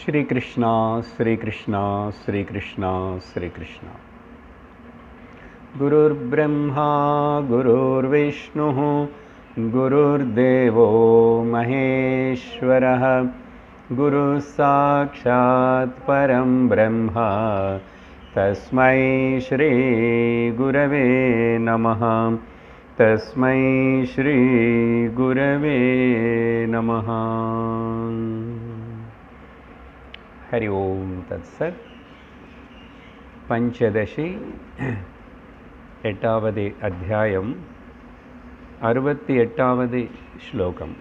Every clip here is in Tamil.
श्री कृष्णा श्री कृष्णा श्री कृष्णा श्री कृष्णा। गुरुर्ब्रह्मा गुरुर्विष्णुः गुरुर्देवो महेश्वरः गुरुः साक्षात् परं ब्रह्म तस्मै श्री गुरवे नमः। तस्मै श्री गुरवे नमः। हरि ओम तत्सत्। पंचदशी एटावदि अध्यायम् 68वदि श्लोकम्।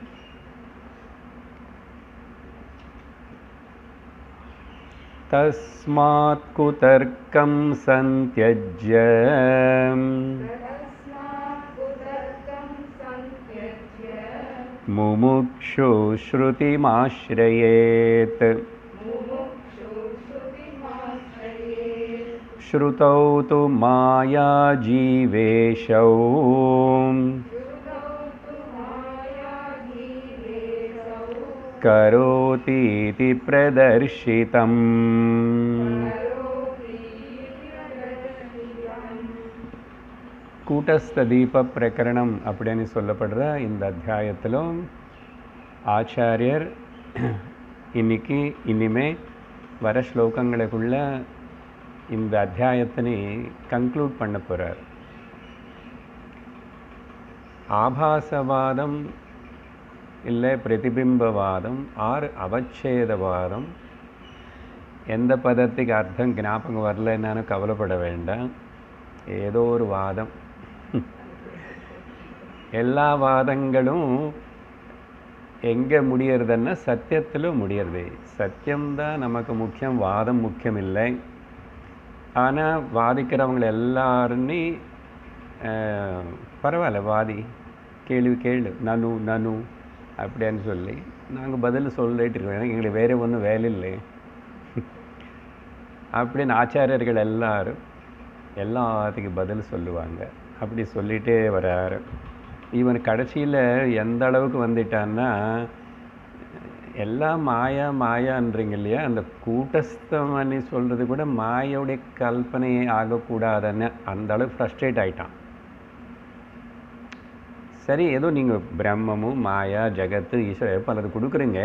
तस्मात् कुतर्कं सन्त्यज्य मुमुक्षु श्रुतिमाश्रयेत्। श्रुतौ तु माया जीवेशौ करोतीति प्रदर्शितम्। கூட்டஸ்த தீப பிரகரணம் அப்படின்னு சொல்லப்படுற இந்த அத்தியாயத்திலும் ஆச்சாரியர் இன்னைக்கு இனிமே வர ஸ்லோகங்களுக்குள்ள இந்த அத்தியாயத்தினை கன்க்ளூட் பண்ண போகிறார். ஆபாசவாதம் இல்லை பிரதிபிம்பவாதம் ஆர் அவச்சேதவாதம், எந்த பதத்துக்கு அர்த்தம் ஞாபகம் வரலைன்னு கவலைப்பட வேண்டாம். ஏதோ ஒரு வாதம். எல்லா வாதங்களும் எங்கே முடியறதுன்னா சத்தியத்தில் முடியறது. சத்தியம்தான் நமக்கு முக்கியம், வாதம் முக்கியம் இல்லை. ஆனால் வாதிக்கிறவங்க எல்லாருமே பரவாயில்ல வாதி, கேள்வி கேளு, நனு நனு அப்படின்னு சொல்லி நாங்கள் பதில் சொல்லிட்டு இருக்கோம். எங்களுக்கு வேறு ஒன்றும் வேலை இல்லை அப்படின்னு ஆச்சாரியர்கள் எல்லாரும் எல்லாத்துக்கும் பதில் சொல்லுவாங்க. அப்படி சொல்லிகிட்டே வராரு. இவன் கடைசியில் எந்த அளவுக்கு வந்துட்டான்னா, எல்லாம் மாயா மாயான்றீங்க இல்லையா, அந்த கூட்டஸ்தமனி சொல்கிறது கூட மாயோடைய கல்பனையே ஆகக்கூடாதுன்னு அந்த அளவுக்கு ஃப்ரஸ்ட்ரேட் ஆகிட்டான். சரி, ஏதோ நீங்கள் பிரம்மமும் மாயா ஜகத்து ஈஸ்வர பலது கொடுக்குறீங்க,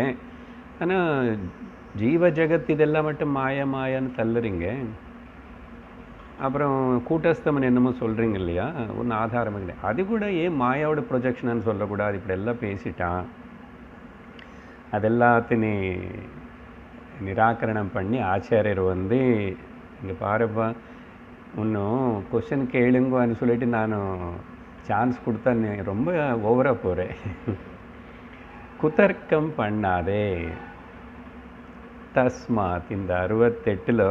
ஆனால் ஜீவ ஜகத் இதெல்லாம் மட்டும் மாயா மாயான்னு தள்ளுறீங்க. அப்புறம் கூட்டஸ்தமன் என்னமோ சொல்கிறீங்க இல்லையா, ஒன்றும் ஆதாரம் இல்லை. அது கூட ஏன் மாயாவோட ப்ரொஜெக்ஷன்னு சொல்லக்கூடாது? இப்படி எல்லாம் பேசிட்டான். அதெல்லாத்தையும் நிராகரணம் பண்ணி ஆச்சாரியர் வந்து, இங்கே பாருப்பா, இன்னும் கொஸ்டின் கேளுங்கன்னு சொல்லிட்டு நான் சான்ஸ் கொடுத்தா நீ ரொம்ப ஓவராக போகிறேன். குதர்க்கம் பண்ணாதே. தஸ்மாத், இந்த 68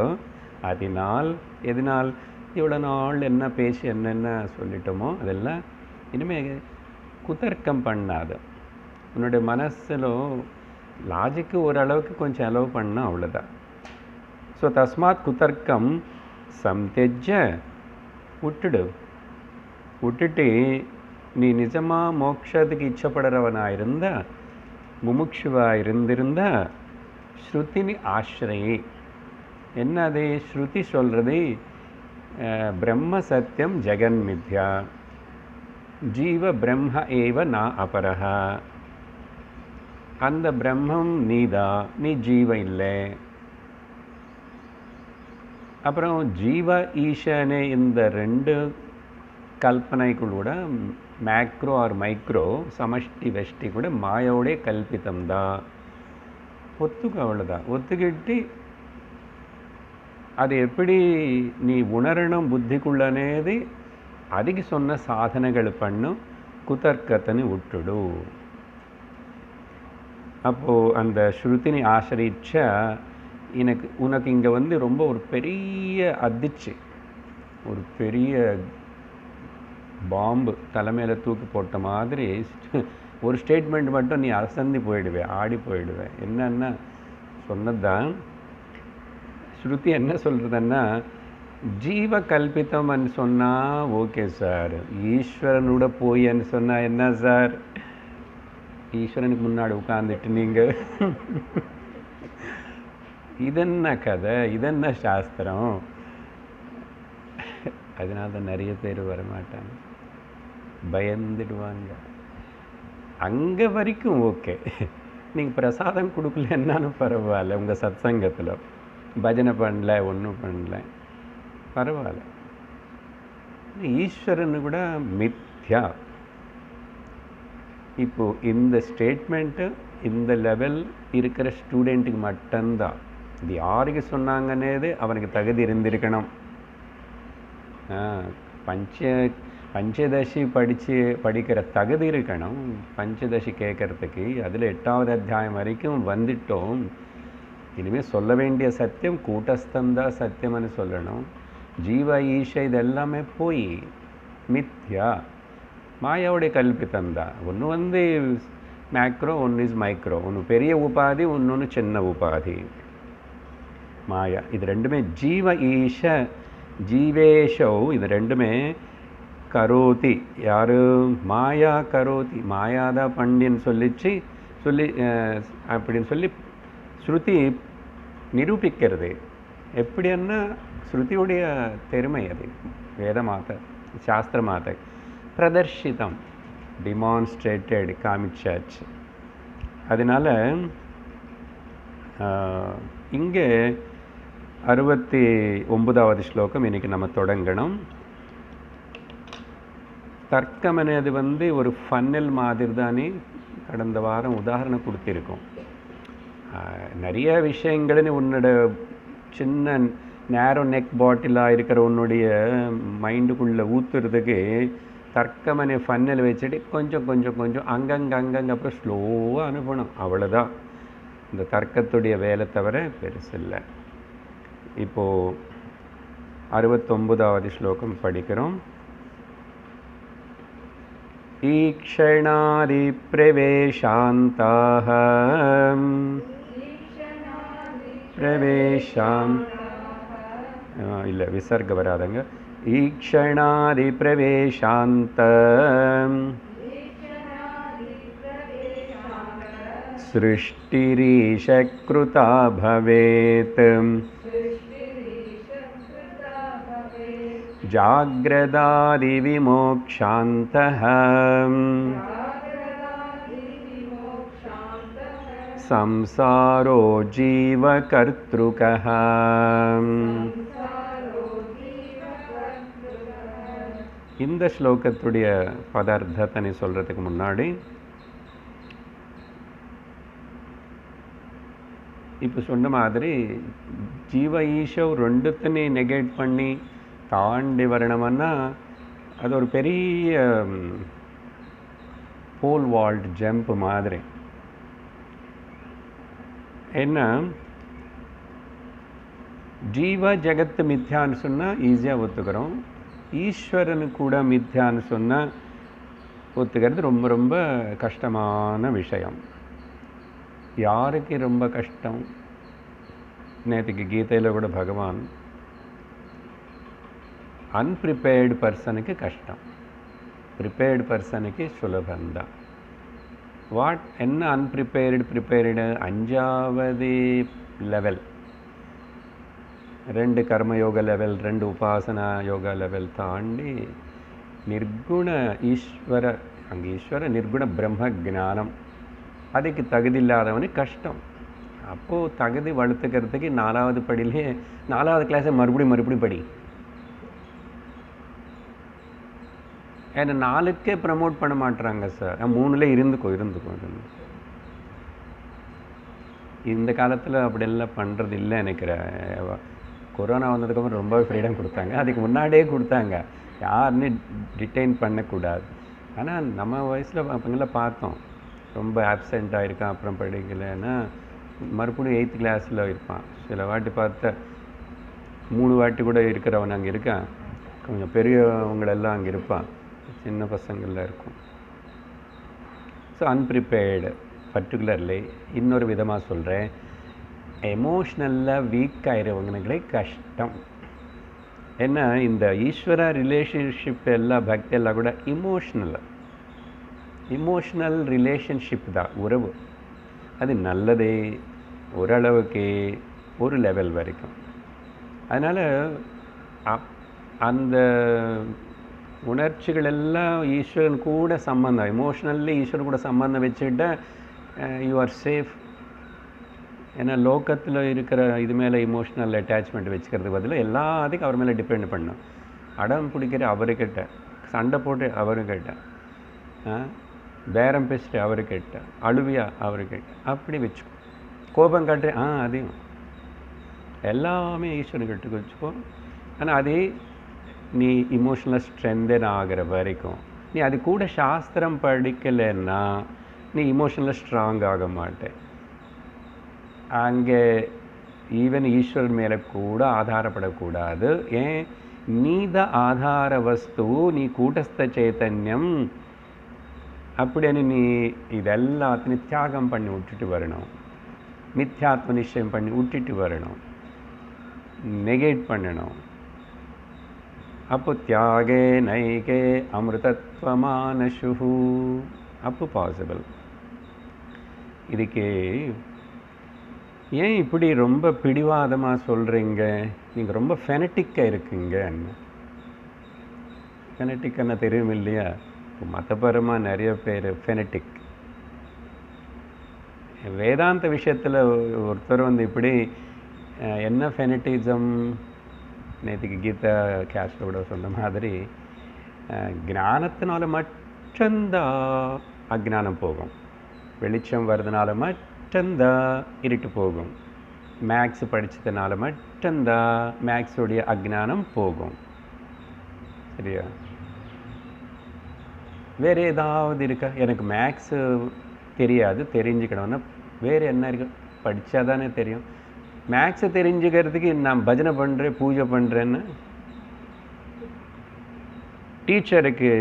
அதனால், எதனால், இவ்வளோ நாள் என்ன பேசி என்னென்ன சொல்லிட்டோமோ அதெல்லாம் இனிமேல் குதர்க்கம் பண்ணாத. உன்னுடைய மனசில் லாஜிக்கு ஓரளவுக்கு கொஞ்சம் அலோவ் பண்ணால் அவ்வளோதான். ஸோ தஸ்மாத் குதர்க்கம் சம்தெஜ்ஜ, விட்டுட்டு நீ நிஜமாக மோட்சத்துக்கு இச்சப்படுறவனாக இருந்தால், முமுட்சுவாக இருந்திருந்தா, ஸ்ருதினி ஆசிரியை. என்னது ஸ்ருதி சொல்கிறது? பிரம்ம சத்தியம் ஜெகன் மித்யா, ஜீவ பிரம்ம ஏவ நா அபரஹா. அந்த பிரம்மம் நீதான், நீ ஜீவ இல்லை. அப்புறம் ஜீவ ஈசனே, இந்த ரெண்டு கல்பனைகளோட மேக்ரோ ஆர் மைக்ரோ, சமஷ்டி வெஷ்டி கூட மாயோடைய கல்பித்தம்தான். ஒத்துக்க, அவ்வளோதான். ஒத்துக்கிட்டு அது எப்படி நீ உணரணும் புத்திக்குள்ளனேது, அதுக்கு சொன்ன சாதனைகள் பண்ணும், குதர்க்கத்தனை விட்டுடு. அப்போது அந்த ஸ்ருதினி ஆசிரிச்சா உனக்கு இங்கே வந்து ரொம்ப ஒரு பெரிய அதிர்ச்சி, ஒரு பெரிய பாம்பு தலைமையில் தூக்கி போட்ட மாதிரி ஒரு ஸ்டேட்மெண்ட் மட்டும் நீ அசந்தி போயிடுவேன், ஆடி போயிடுவேன். என்னன்னா சொன்னதுதான் ஸ்ருதி என்ன சொல்கிறதுன்னா, ஜீவ கல்பித்தம்னு சொன்னால் ஓகே சார், ஈஸ்வரனோட போய்ன்னு சொன்னால் என்ன சார்? ஈஸ்வரனுக்கு முன்னாடி உட்காந்துட்டு நீங்கள் இதென்ன கதை, இதென்ன சாஸ்திரம். அதனால தான் நிறைய பேர் வரமாட்டாங்க, பயந்துடுவாங்க. அங்கே வரைக்கும் ஓகே, நீங்கள் பிரசாதம் கொடுக்கலன்னாலும் பரவாயில்ல, உங்கள் சத்சங்கத்தில் பஜனை பண்ணல, ஒன்றும் பண்ணல, பரவாயில்ல. ஈஸ்வரனு கூட மித்யா. இப்போது இந்த ஸ்டேட்மெண்ட்டு இந்த லெவல் இருக்கிற ஸ்டூடெண்ட்டுக்கு மட்டும்தான். இது யாருக்கு சொன்னாங்கன்னே அவனுக்கு தகுதி இருந்திருக்கணும். பஞ்சதசி படிக்கிற தகுதி இருக்கணும். பஞ்சதசி கேட்கறதுக்கு அதில் 8வது அத்தியாயம் வரைக்கும் வந்துட்டோம். இனிமேல் சொல்ல வேண்டிய சத்தியம் கூட்டஸ்தந்தா சத்தியம்னு சொல்லணும். ஜீவ ஈஷ இதெல்லாமே போய் மித்யா, மாயாவுடைய கல்பித்தந்தா. ஒன்று மேக்ரோ, ஒன்று இஸ் மைக்ரோ. ஒன்று பெரிய உபாதி, ஒன்று சின்ன உபாதி. மாயா இது ரெண்டுமே ஜீவ ஈஷ ஜீவேஷோ, இது ரெண்டுமே கரோதி. யார்? மாயா கரோதி. மாயாதா பண்டின்னு சொல்லி அப்படின்னு சொல்லி ஸ்ருதி நிரூபிக்கிறது. எப்படின்னா ஸ்ருதியுடைய பெருமை அது. வேத மாத சாஸ்திர மாத பிரதர்ஷிதம், டிமான்ஸ்ட்ரேட்டட், காமிச்சாச்சு. அதனால் இங்கே 69வது ஸ்லோகம் இன்றைக்கி நம்ம தொடங்கணும். தர்க்கம் అనేది ஒரு ஃபன்னல் மாதிரி தானே. கடந்த வாரம் உதாரணம் கொடுத்திருக்கோம். நிறைய விஷயங்கள்னு உன்னோட சின்ன நேரோ நெக் பாட்டிலாக இருக்கிற உன்னுடைய மைண்டுக்குள்ளே ஊற்றுறதுக்கு தர்க்கமனை ஃபன்னல் வச்சுட்டு கொஞ்சம் கொஞ்சம் கொஞ்சம் அங்கங்கே அப்புறம் ஸ்லோவாக அனுப்பணும். அவ்வளோதான் இந்த தர்க்கத்துடைய வேலை, தவிர பெருசில்லை. இப்போது 69வது ஸ்லோகம் படிக்கிறோம். ஈக்ஷணாதி பிரவேசாந்தாக இல்லை விசர்க வராதங்க. ஈக்ஷணாதி பிரவேசாந்த சிருஷ்டிரீஷ கிருதா பவேத் ஜாக்ரதாதி விமோக்ஷாந்தः சம்சாரோ ஜீவகர்த்ருகः. இந்த ஸ்லோகத்துடைய பதார்த்தத்தை சொல்கிறதுக்கு முன்னாடி இப்போ சொன்ன மாதிரி ஜீவ ஈஷோ ரெண்டுத்தையும் நெகேட் பண்ணி தாண்டி வரணும்னா அது ஒரு பெரிய போல் வால்ட் ஜம்ப் மாதிரி. என்ன ஜீவ ஜெகத்து மித்யான்னு சொன்னால் ஈஸியாக ஒத்துக்கிறோம். ஈஸ்வரனு கூட மித்யான்னு சொன்னால் ஒத்துக்கிறது ரொம்ப ரொம்ப கஷ்டமான விஷயம். யாருக்கு ரொம்ப கஷ்டம்? நேற்றுக்கு கீதையில் கூட பகவான் அன்ப்ரிப்பேர்டு பர்சனுக்கு கஷ்டம், ப்ரிப்பேர்டு பர்சனுக்கு சுலபந்தான். என்ன அன்ப்ரிப்பேர்டு ப்ரிப்பேர்டு? 5வது லெவல், 2 கர்மயோக லெவல், 2 உபாசனா யோகா லெவல் தாண்டி நிர்குண ஈஸ்வர, அங்கே ஈஸ்வர நிர்குண பிரம்ம ஜானம், அதுக்கு தகுதி இல்லாதவனுக்கு கஷ்டம். அப்போது தகுதி வளர்த்துக்கிறதுக்கு 4வது படியிலே 4வது கிளாஸை மறுபடியும் படி. ஏன்னா 4க்கே ப்ரமோட் பண்ண மாட்டுறாங்க சார். 3ல் இருந்துக்கோ. இந்த காலத்தில் அப்படியெல்லாம் பண்ணுறது இல்லை நினைக்கிறேன். கொரோனா வந்ததுக்கப்புறம் ரொம்ப ஃப்ரீடம் கொடுத்தாங்க. அதுக்கு முன்னாடியே கொடுத்தாங்க, யாருன்னு டிடைன் பண்ணக்கூடாது. ஆனால் நம்ம வயசில் அப்பங்கெல்லாம் பார்த்தோம், ரொம்ப ஆப்சென்ட்டாக இருக்கான், அப்புறம் படிக்கலைன்னா மறுபடியும் 8th கிளாஸில் இருப்பான். சில வாட்டி பார்த்த 3 வாட்டி கூட இருக்கிறவன் அங்கே இருக்கான். கொஞ்சம் பெரியவங்களெல்லாம் அங்கே இருப்பான், சின்ன பசங்கள்லாம் இருக்கும். So unprepared particularly. இன்னொரு விதமாக சொல்கிறேன், எமோஷ்னலாக வீக் ஆகிறவங்களுக்கு கஷ்டம். ஏன்னா இந்த ஈஸ்வர ரிலேஷன்ஷிப் எல்லாம் பக்தி எல்லாம் கூட இமோஷ்னல் ரிலேஷன்ஷிப் தான், உறவு. அது நல்லதே ஓரளவுக்கு. ஒரு லெவல் வரைக்கும். அதனால் அந்த உணர்ச்சிகள் எல்லாம் ஈஸ்வரன் கூட சம்பந்தம், எமோஷ்னல்லி ஈஸ்வரன் கூட சம்பந்தம் வச்சுக்கிட்டா யூ ஆர் சேஃப். ஏன்னா லோக்கத்தில் இருக்கிற இது மேலே இமோஷ்னல் அட்டாச்மெண்ட் வச்சுக்கிறதுக்கு பதில் எல்லாத்துக்கும் அவர் மேலே டிபெண்ட் பண்ணணும். அடம் பிடிக்கிற அவர்கிட்ட, சண்டை போட்டு அவர்கிட்ட, பேரம் பேசிட்டு அவர்கிட்ட, அழுவியா அவர்கிட்ட, அப்படி வச்சுக்கோ. கோபம் காட்டுற அதையும் எல்லாமே ஈஸ்வரன்கிட்ட வச்சுக்கோ. ஆனால் அதே நீ இமோஷனலாக ஸ்ட்ரென்தன் ஆகிற வரைக்கும் நீ அது கூட சாஸ்திரம் படிக்கலைன்னா நீ இமோஷனலாக ஸ்ட்ராங் ஆக மாட்டேன். அங்கே ஈவன் ஈஸ்வரன் மேலே கூட ஆதாரப்படக்கூடாது. ஏன்? நீத ஆதார வஸ்து, நீ கூட்டஸ்த சைத்தன்யம். அப்படின்னு நீ இதெல்லாத்தையும் தியாகம் பண்ணி விட்டுட்டு வரணும். மித்யாத்ம நிச்சயம் பண்ணி விட்டுட்டு வரணும், நெகேட் பண்ணணும். அப்போ தியாகே நைகே அமிர்தத்வமானசு, அப்போ பாசிபிள். இதுக்கு ஏன் இப்படி ரொம்ப பிடிவாதமாக சொல்கிறீங்க? நீங்கள் ரொம்ப ஃபெனட்டிக்காக இருக்குங்க. ஃபெனட்டிக்னா தெரியும் இல்லையா? இப்போ மதபரமாக நிறைய பேர் ஃபெனட்டிக். வேதாந்த விஷயத்தில் ஒருத்தர் இப்படி என்ன ஃபெனட்டிசம், நேற்றுக்கு கீதா கேஸ்டோட சொன்ன மாதிரி ஞானத்தினால மட்டும்தான் அஜ்ஞானம் போகும், வெளிச்சம் வர்றதுனால மட்டும்தான் இருட்டு போகும், மேக்ஸ் படித்ததுனால மட்டும்தான் மேக்ஸுடைய அஜ்ஞானம் போகும். சரியா? வேறு ஏதாவது இருக்கா? எனக்கு மேக்ஸு தெரியாது, தெரிஞ்சுக்கணும்னா வேறு என்ன இருக்கு? படித்தா தானே தெரியும். மேக்ஸை தெரிஞ்சுக்கிறதுக்கு நான் பஜனை பண்ணுறேன், பூஜை பண்ணுறேன்னு, டீச்சருக்கு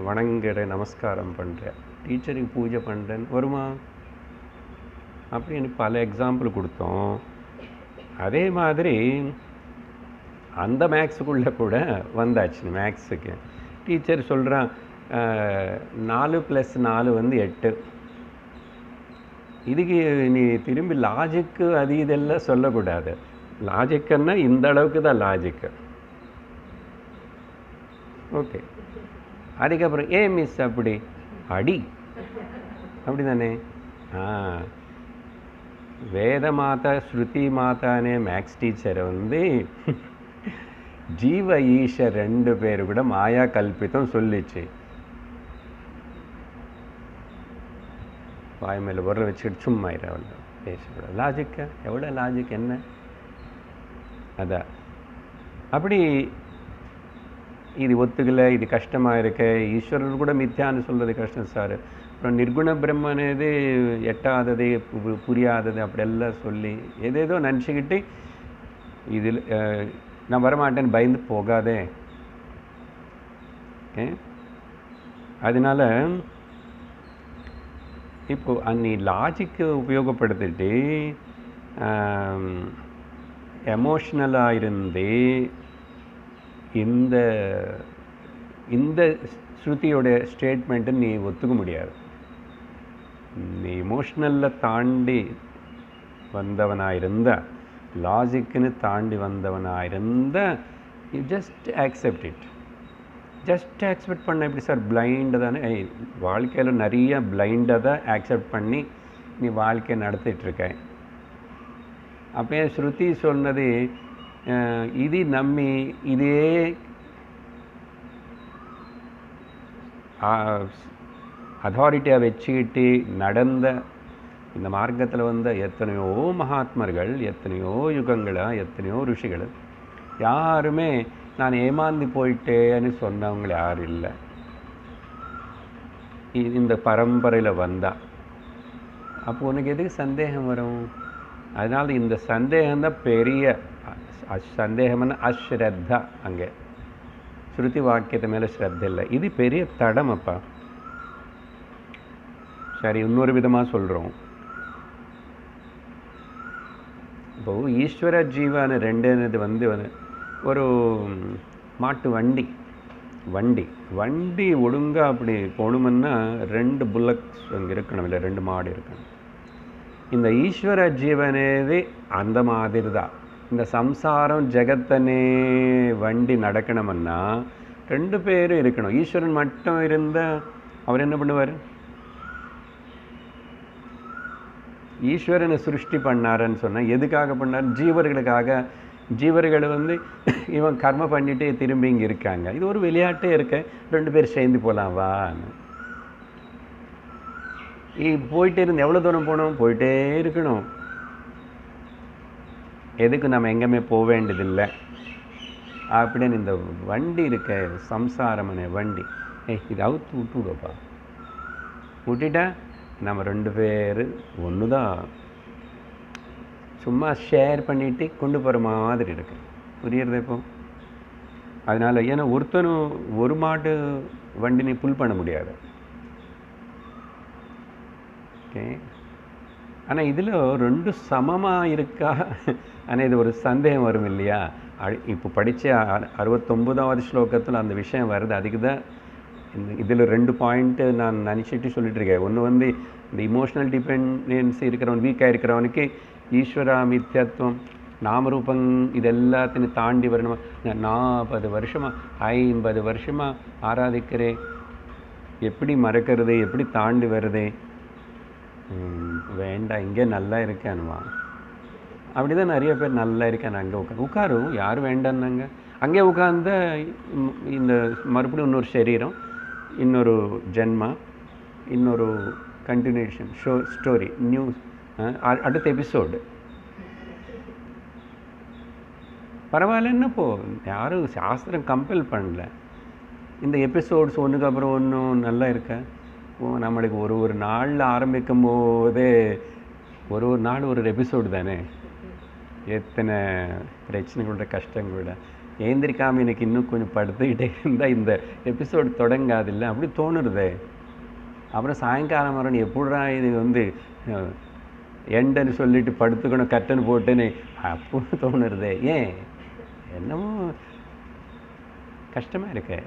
வணங்குறேன், நமஸ்காரம் பண்ணுறேன், டீச்சருக்கு பூஜை பண்ணுறேன்னு வருமா? அப்படின்னு பல எக்ஸாம்பிள் கொடுத்தோம். அதே மாதிரி அந்த மேக்ஸுக்குள்ளே கூட வந்தாச்சு. மேக்ஸுக்கு டீச்சர் சொல்கிறான் 4 + 4 8. இதுக்கு நீ திரும்பி லாஜிக்கு அது இதெல்லாம் சொல்லக்கூடாது. லாஜிக்குன்னா இந்த அளவுக்கு தான் லாஜிக்கு. ஓகே. அதுக்கப்புறம் மிஸ் அப்படி அடி அப்படி தானே? வேத மாதா ஸ்ருதி மாதானே மேக்ஸ் டீச்சரை ஜீவ ஈஸ்வர் 2 பேர் கூட மாயா கல்பித்தம் சொல்லிச்சு. வாய் மேலே உரல வச்சுக்கிட்டு சும்மா அவ்வளோ பேசக்கூடாது. லாஜிக்கா? எவ்வளோ லாஜிக் என்ன? அதான் அப்படி இது ஒத்துக்கலை, இது கஷ்டமாக இருக்கு, ஈஸ்வரர் கூட மித்யான்னு சொல்கிறது கஷ்டம் சார். அப்புறம் நிர்குண பிரம்மனது எட்டாதது, புரியாதது அப்படியெல்லாம் சொல்லி ஏதேதோ நினச்சிக்கிட்டு இதில் நான் வரமாட்டேன்னு பயந்து போகாதே. அதனால் இப்போது நீ லாஜிக்கு உபயோகப்படுத்திட்டு எமோஷ்னலாக இருந்து இந்த இந்த ஸ்ருதியோட ஸ்டேட்மெண்ட்டை நீ ஒத்துக்க முடியாது. நீ எமோஷ்னலில் தாண்டி வந்தவனாக இருந்த, லாஜிக்குன்னு தாண்டி வந்தவனாக இருந்த, you just accept it. Just accept பண்ண எப்படி சார்? பிளைண்டு தானே. வாழ்க்கையில் நிறைய பிளைண்டாக தான் ஆக்செப்ட் பண்ணி நீ வாழ்க்கையை நடத்திட்டுருக்க. அப்போ ஸ்ருதி சொன்னது இது நம்பி இதே அதாரிட்டியாக வச்சுக்கிட்டு நடந்த இந்த மார்க்கத்தில் வந்த எத்தனையோ மகாத்மர்கள், எத்தனையோ யுகங்களாக, எத்தனையோ ருஷிகள், யாருமே நான் ஏமாந்து போயிட்டேன்னு சொன்னவங்க யாரும் இல்லை. இந்த பரம்பரையில் வந்தா அப்போ உனக்கு எதுக்கு சந்தேகம் வரும்? அதனால் இந்த சந்தேகம்தான் பெரிய சந்தேகம்னா அஸ்ரத்தா. அங்கே ஸ்ருதி வாக்கியத்தை மேலே ஸ்ரத்த இல்லை. இது பெரிய தடமப்பா. சரி, இன்னொரு விதமாக சொல்கிறோம். இப்போது ஈஸ்வர ஜீவான ரெண்டுனது ஒரு மாட்டு வண்டி ஒழுங்காக அப்படி போகணுமுன்னா 2 புல்லக்ஸ் அங்கே இருக்கணும், இல்லை 2 மாடு இருக்கணும். இந்த ஈஸ்வர ஜீவனேது அந்த மாதிரி தான். இந்த சம்சாரம் ஜெகத்தனே வண்டி நடக்கணும்னா 2 பேரும் இருக்கணும். ஈஸ்வரன் மட்டும் இருந்தால் அவர் என்ன பண்ணுவார்? ஈஸ்வரனை சிருஷ்டி பண்ணாருன்னு சொன்னால் எதுக்காக பண்ணார்? ஜீவர்களுக்காக. ஜீவர்கள் இவன் கர்ம பண்ணிட்டு திரும்பி இங்கே இருக்காங்க. இது ஒரு விளையாட்டே இருக்க, 2 பேர் சேர்ந்து போகலாம் வான்னு. போயிட்டே இருந்து எவ்வளோ தூரம் போகணும்? போயிட்டே இருக்கணும். எதுக்கு நம்ம எங்கேயுமே போக வேண்டியதில்லை அப்படின்னு இந்த வண்டி இருக்க, சம்சாரமான வண்டி. இது அவுத்து விட்டுவிடுப்பா. விட்டுட்டா நம்ம 2 பேர் ஒன்று தான். சும்மா ஷேர் பண்ணிவிட்டு கொண்டு போகிற மாதிரி இருக்கு. புரியுறது இப்போ? அதனால் ஏன்னா ஒருத்தனும் ஒரு மாட்டு வண்டி நீ புல் பண்ண முடியாது. ஓகே, ஆனால் இதில் 2 சமமாக இருக்கா? ஆனால் இது ஒரு சந்தேகம் வரும் இல்லையா? இப்போ படித்த 69வது ஸ்லோகத்தில் அந்த விஷயம் வருது. அதுக்கு தான் இதில் 2 பாயிண்ட்டு நான் நினச்சிட்டு சொல்லிட்டு இருக்கேன். ஒன்று இந்த இமோஷனல் டிபெண்டன்சி இருக்கிறவன், வீக்காக இருக்கிறவனுக்கு ஈஸ்வரா மித்யத்துவம் நாமரூபம் இது எல்லாத்தையும் தாண்டி வரணுமா? 40 வருஷமாக 50 வருஷமாக ஆராதிக்கிறேன், எப்படி மறக்கிறது, எப்படி தாண்டி வருது? வேண்டாம், இங்கே நல்லா இருக்கேன்னுவா. அப்படி தான் நிறைய பேர் நல்லா இருக்கேன், அங்கே உட்காரும். யாரும் வேண்டான்னாங்க. அங்கே உட்கார்ந்த இந்த மறுபடியும் இன்னொரு சரீரம், இன்னொரு ஜென்மா, இன்னொரு கண்டினியூஷன் ஸ்டோரி, நியூஸ், அடுத்த எபிசோடு. பரவாயில்லன்னு போ, யாரும் சாஸ்திரம் கம்பல் பண்ணல. இந்த எபிசோட்ஸ் ஒன்றுக்கு அப்புறம் ஒன்றும் நல்லா இருக்க. நம்மளுக்கு ஒரு நாளில் ஆரம்பிக்கும் போதே ஒரு நாள் ஒரு எபிசோடு தானே. எத்தனை பிரச்சனைகளோட கஷ்டங்களோட ஏந்திரிக்காமல் எனக்கு இன்னும் கொஞ்சம் படுத்துக்கிட்டே இருந்தால் இந்த எபிசோடு தொடங்காதில்லை அப்படி தோணுறதே. அப்புறம் சாயங்காலம் வரணும், எப்படா இது எண்டன்னு சொல்லிட்டு படுத்துக்கணும் கட்டன்னு போட்டுன்னு அப்போ தோணுறதே. ஏன் என்னமோ கஷ்டமாக இருக்கு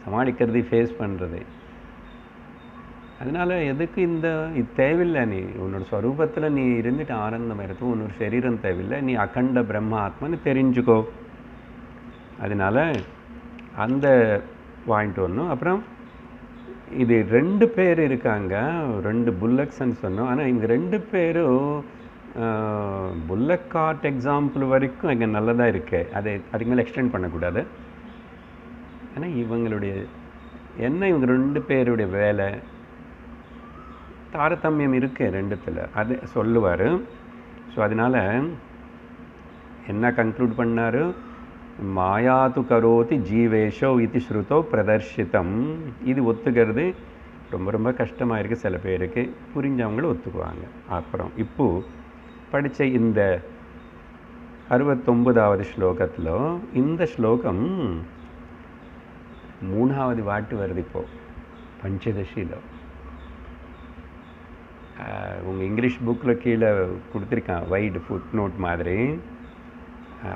சமாளிக்கிறது, ஃபேஸ் பண்ணுறது. அதனால் எதுக்கு இது தேவையில்லை. நீ உன்னோட ஸ்வரூபத்தில் நீ இருந்துட்டு ஆனந்தமாக இருக்கும். உன்னோட சரீரம் தேவையில்லை. நீ அகண்ட பிரம்ம ஆத்மான்னு தெரிஞ்சுக்கோ. அதனால் அந்த பாயிண்ட் ஒன்று. அப்புறம் இது 2 பேர் இருக்காங்க, 2 புல்லக்ஸ்ன்னு சொன்னோம். ஆனால் இவங்க 2 பேரும் புல்லக் கார்ட் எக்ஸாம்பிள் வரைக்கும் இங்கே நல்லதாக இருக்குது. அதுக்கு மேலே எக்ஸ்டெண்ட் பண்ணக்கூடாது. ஆனால் இவங்களுடைய என்ன, இவங்க 2 பேருடைய வேலை தாரதமியம் இருக்குது 2த்தில், அது சொல்லுவார். ஸோ அதனால் என்ன கன்க்ளூட் பண்ணார்? மாயாது கரோதி ஜீவேஷோ இது ஸ்ருதோ பிரதர்ஷிதம். இது ஒத்துக்கிறது ரொம்ப ரொம்ப கஷ்டமாக இருக்குது சில பேருக்கு, புரிஞ்சவங்களும் ஒத்துக்குவாங்க. அப்புறம் இப்போது படித்த இந்த 69வது ஸ்லோகத்தில் இந்த ஸ்லோகம் 3வது வாட்டு வருது இப்போது பஞ்சதசியில். உங்கள் இங்கிலீஷ் புக்கில் கீழே கொடுத்துருக்கான் வைடு ஃபுட் நோட் மாதிரி.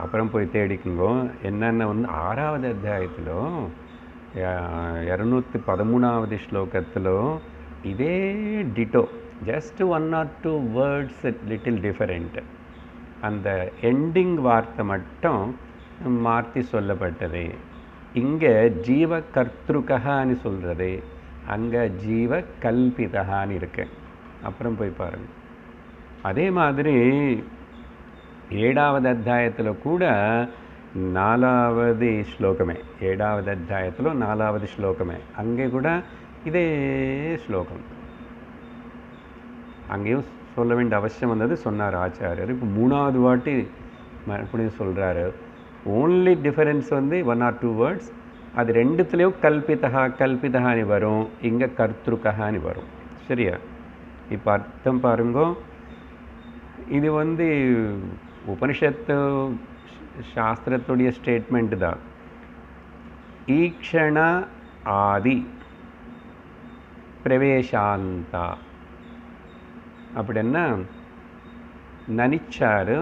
அப்புறம் போய் தேடிக்குங்கோ. என்னென்ன 6வது அத்தியாயத்தில் 213வது ஸ்லோகத்தில் இதே ditto, just 1 or 2 words little different. அந்த எண்டிங் வார்த்தை மட்டும் மாற்றி சொல்லப்பட்டது. இங்கே ஜீவ கர்த்திருக்கான்னு சொல்கிறது, அங்கே ஜீவ கல்பிதகான்னு இருக்கு. அப்புறம் போய் பாருங்கள். அதே மாதிரி 7வது அத்தியாயத்தில் கூட 4வது ஸ்லோகமே, 7வது அத்தியாயத்தில் 4வது ஸ்லோகமே, அங்கே கூட இதே ஸ்லோகம். அங்கேயும் சொல்ல வேண்டிய அவசியம் வந்தது, சொன்னார் ஆச்சாரியர். இப்போ 3வது வாட்டி மறுபடியும் சொல்கிறாரு. Only difference 1 or 2 words. அது 2த்துலேயும் கல்பிதகான்னு வரும், இங்கே கர்த்திருக்கான்னு வரும். சரியா? இப்போ அர்த்தம் பாருங்கோ. இது உபனிஷத்து சாஸ்திரத்துடைய ஸ்டேட்மெண்ட் தான். ஈக்ஷண ஆதி பிரவேசாந்தா அப்படின்னா நினைச்சாரு,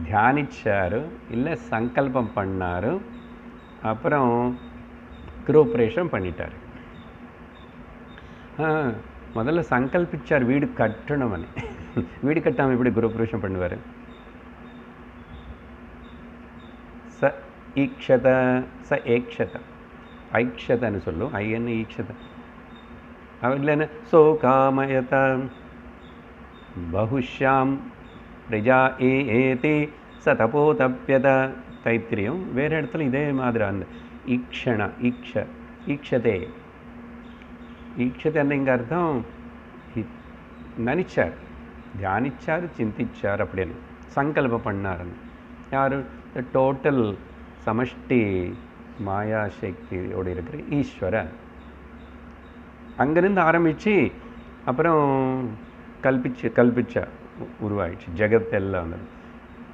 தியானிச்சாரு, இல்லை சங்கல்பம் பண்ணார், அப்புறம் கிரோப்ரேஷன் பண்ணிட்டார். முதல்ல சங்கல்பிச்சார் வீடு கட்டணும்னு. வீடு கட்டாமல் எப்படி குருபுருஷம் பண்ணுவார்? ச ஈக்ஷத ச ஏக்ஷத ஐக்ஷதன்னு சொல்லும். ஐயன்னு ஈக்ஷத. அவர் இல்லைன்னா சோ காமயத பகுஷ்யாம் பிரஜா ஏதி ச தபோ தப்பியத. தைத்திரியம் வேறு இடத்துல இதே மாதிரி அந்த ஈக்ஷண ஈக்ஷதே ஈக்ஷதன்னு இங்கே அர்த்தம் நினைச்சார், தியானிச்சார், சிந்திச்சார், அப்படின்னு சங்கல்பம் பண்ணாருன்னு. யார்? டோட்டல் சமஷ்டி மாயா சக்தியோடு இருக்கிற ஈஸ்வரன். அங்கேருந்து ஆரம்பித்து அப்புறம் கல்பிச்ச உருவாயிடுச்சு ஜெகத் எல்லாம். வந்து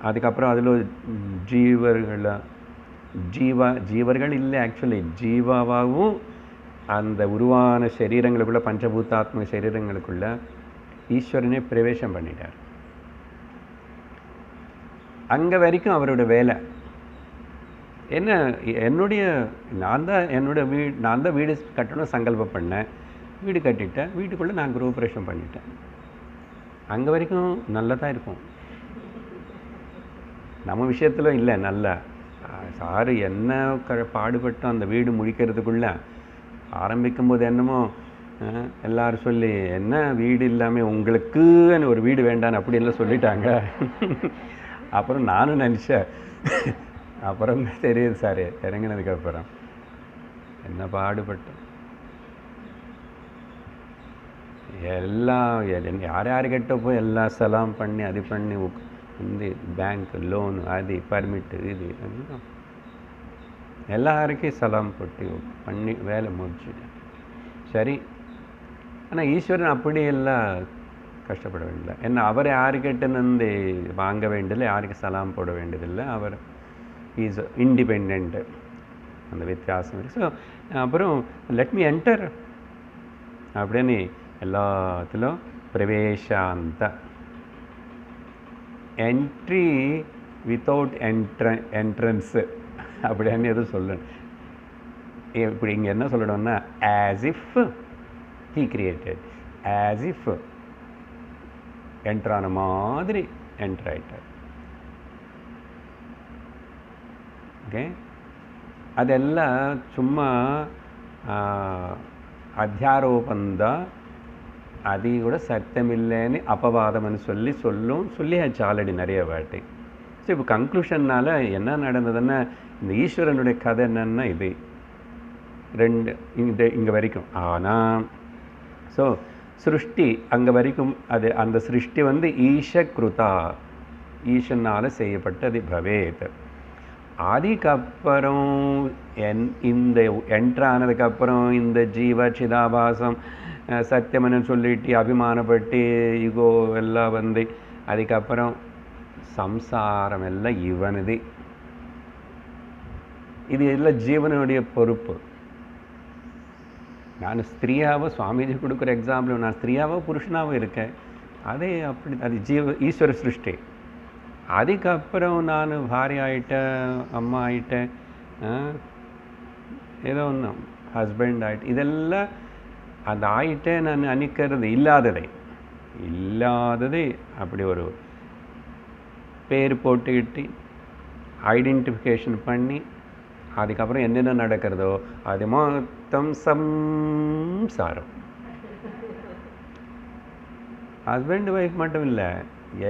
அதுக்கப்புறம் அதில் ஜீவர்கள் இல்லை, ஆக்சுவலி ஜீவாவாகவும் அந்த உருவான சரீரங்களுக்குள்ள பஞ்சபூதாத்மக சரீரங்களுக்குள்ள ஈஸ்வரனே பிரவேசம் பண்ணிட்டார். அங்கே வரைக்கும் அவரோட வேலை என்ன? நான் தான் வீடு கட்டணும் சங்கல்பம் பண்ணேன், வீடு கட்டிட்டேன், வீட்டுக்குள்ளே நான் குருபரேஷம் பண்ணிட்டேன். அங்கே வரைக்கும் நல்லதாக இருக்கும். நம்ம விஷயத்தில் இல்லை. நல்லா சாரு என்ன பாடுபட்டோம் அந்த வீடு முடிக்கிறதுக்குள்ள. ஆரம்பிக்கும்போது என்னமோ எல்லாரும் சொல்லி என்ன வீடு இல்லாமல் உங்களுக்குன்னு ஒரு வீடு வேண்டான்னு அப்படின்லாம் சொல்லிட்டாங்க. அப்புறம் நானும் நினச்சேன். அப்புறம் தெரியுது சார் இறங்கினதுக்கப்புறம் என்ன பாடுபட்டோம். எல்லாம் யார்கிட்ட போய் எல்லாம் சலாம் பண்ணி அது பண்ணி இந்த பேங்க் லோனு அது பர்மிட்டு இது எல்லாருக்கும் சலாம் போட்டு பண்ணி வேலை முடிச்சுட்டேன். சரி, ஆனால் ஈஸ்வரன் அப்படியெல்லாம் கஷ்டப்பட வேண்டியதில்லை. ஏன்னா அவர் யாருக்கிட்டேருந்து வாங்க வேண்டியதில்லை, யாருக்கு சலாம் போட வேண்டியதில்லை. அவர் இஸ் இண்டிபெண்ட். அந்த வித்தியாசம் இருக்குது. ஸோ அப்புறம் லெட் மீ என்டர் அப்படின்னு எல்லாத்திலும் பிரவேசாந்த என்ட்ரி வித்தவுட் என்ட்ரன்ஸு அப்படின்னு எதுவும் சொல்லணும். இப்படி இங்கே என்ன சொல்லணும்னா as if he created, as if என்ட்ரான மாதிரி என்டர் ஆயிட்டார். ஓகே, அதெல்லாம் சும்மா அத்தியாரோபந்தான். அது கூட சத்தியமில்லைன்னு அபவாதம்னு சொல்லியாச்சு ஆல்ரெடி நிறைய வாட்டி. ஸோ இப்போ கன்க்ளூஷன்னால் என்ன நடந்ததுன்னா இந்த ஈஸ்வரனுடைய கதை என்னன்னா இது ரெண்டு இங்கே வரைக்கும். ஆனால் ஸோ சிருஷ்டி அங்கே வரைக்கும் அது அந்த சிருஷ்டி வந்து ஈஷக்ருதா, ஈஷனால் செய்யப்பட்டது பவேத். அதுக்கப்புறம் இந்த என்ட்ரானதுக்கப்புறம் இந்த ஜீவ சிதாபாசம் சத்தியம்னு சொல்லிட்டு அபிமானப்பட்டு ஈகோ எல்லாம் வந்து அதுக்கப்புறம் சம்சாரம் எல்லாம் இவனது. இது எல்லாம் ஜீவனுடைய பொறுப்பு. நான் ஸ்திரீயாவோ சுவாமிஜி கொடுக்குற எக்ஸாம்பிள், நான் ஸ்திரீயாவோ புருஷனாவோ இருக்கேன், அதே அப்படி அது ஈஸ்வர சிருஷ்டி. அதுக்கப்புறம் நான் பாரியா ஆகிட்டேன், அம்மா ஆகிட்டேன், ஏதோ ஒன்று ஹஸ்பண்ட் ஆகிட்டேன். இதெல்லாம் அது ஆகிட்டே நான் அணிக்கிறது இல்லாததை அப்படி ஒரு பேர் போட்டுக்கிட்டு ஐடென்டிஃபிகேஷன் பண்ணி அதுக்கப்புறம் என்னென்ன நடக்கிறதோ அது மொத்தம் சம்சாரம். ஹஸ்பண்ட் ஒய்ஃப் மட்டும் இல்லை,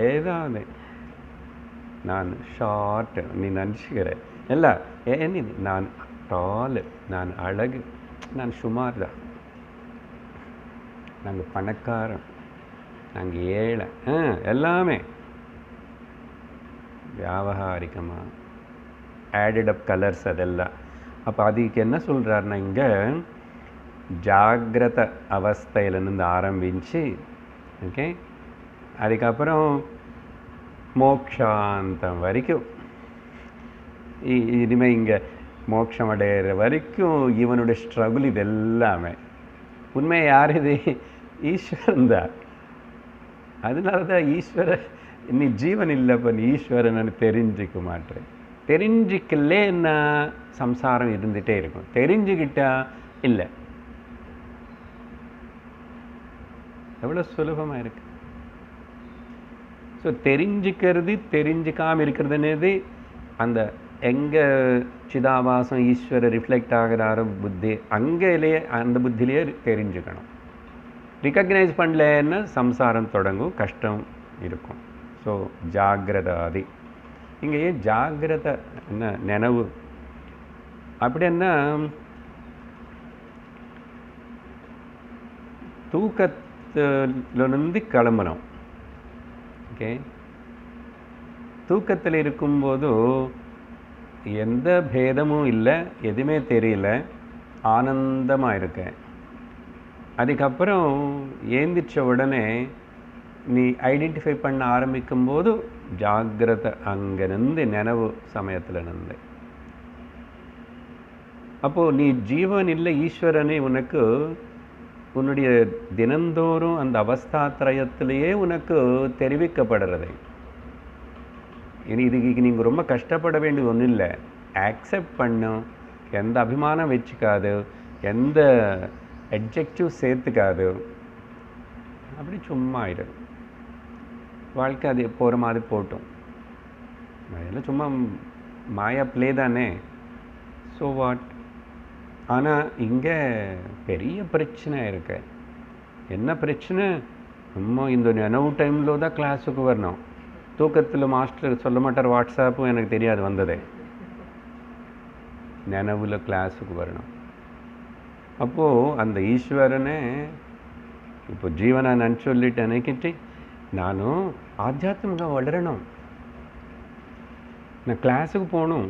ஏதாவது நான் ஷார்ட் நீ நினச்சிக்கிறேன் இல்லை என்னது, நான் டால், நான் அழகு, நான் சுமார் தான், நாங்கள் பணக்காரன், நாங்கள் ஏழை, எல்லாமே வியாபகாரிகமாக ஆடட் அப் கலர்ஸ் அதெல்லாம். அப்போ அதுக்கு என்ன சொல்கிறாருன்னா இங்கே ஜாகிரத அவஸ்தையிலேருந்து ஆரம்பித்து ஓகே அதுக்கப்புறம் மோக்ஷாந்தம் வரைக்கும் இனிமேல் இங்கே மோட்சம் அடைகிற வரைக்கும் இவனுடைய ஸ்ட்ரகுள் இது எல்லாமே. உண்மையை யார் இது? ஈஸ்வரன் தான். அதனால தான் ஈஸ்வரன் நீ ஜீவன் இல்லைப்போ நீ ஈஸ்வரன் தெரிஞ்சிக்க மாட்டேன். தெரிஞ்சிக்கலேன்னா சம்சாரம் இருந்துகிட்டே இருக்கும், தெரிஞ்சுக்கிட்டா இல்லை. எவ்வளோ சுலபமாக இருக்கு. ஸோ தெரிஞ்சுக்கிறது தெரிஞ்சுக்காமல் இருக்கிறதுனது அந்த எங்கே சிதாபாசம் ஈஸ்வரர் ரிஃப்ளெக்ட் ஆகிறாரோ புத்தி அங்கேயே அந்த புத்திலேயே தெரிஞ்சுக்கணும். ரிகக்னைஸ் பண்ணலன்னா சம்சாரம் தொடங்கும், கஷ்டம் இருக்கும். ஸோ ஜாகிரதாதி. இங்கே ஜாகிரதை என்ன நினைவு அப்படின்னா தூக்கத்திலிருந்து கிளம்பணும். ஓகே, தூக்கத்தில் இருக்கும்போது எந்த பேதமும் இல்லை, எதுவுமே தெரியல, ஆனந்தமாக இருக்கேன். அதுக்கப்புறம் ஏந்திரிச்ச உடனே நீ ஐடென்டிஃபை பண்ண ஆரம்பிக்கும்போது ஜாகிரதை அங்கேருந்து நினைவு சமயத்தில் நின்று. அப்போது நீ ஜீவன் இல்லை, ஈஸ்வரனே உனக்கு உன்னுடைய தினந்தோறும் அந்த அவஸ்தாத்திரயத்திலேயே உனக்கு தெரிவிக்கப்படுறது. இனி இதுக்கு நீங்கள் ரொம்ப கஷ்டப்பட வேண்டியது ஒன்றும் இல்லை. ஆக்செப்ட் பண்ணும், எந்த அபிமானம் வச்சுக்காது, எந்த அட்ஜெக்டிவ் சேர்த்துக்காது, அப்படி சும்மா ஆயிடு. வாழ்க்கை அது போகிற மாதிரி போட்டோம். அதெல்லாம் சும்மா மாயா ப்ளே தானே. So what. ஆனால் இங்கே பெரிய பிரச்சனை இருக்கு. என்ன பிரச்சனை? நம்ம இந்த நினைவு டைமில் தான் கிளாஸுக்கு வரணும். தூக்கத்தில் மாஸ்டர் சொல்ல மாட்டார், வாட்ஸ்அப்பும் எனக்கு தெரியாது வந்ததே. நினைவில் கிளாஸுக்கு வரணும். அப்போது அந்த ஈஸ்வரனே இப்போ ஜீவனை நான் சொல்லிட்டு நினைக்கிட்டு நானும் ஆத்தியாத்மிகம் வளரணும், நான் கிளாஸுக்கு போகணும்.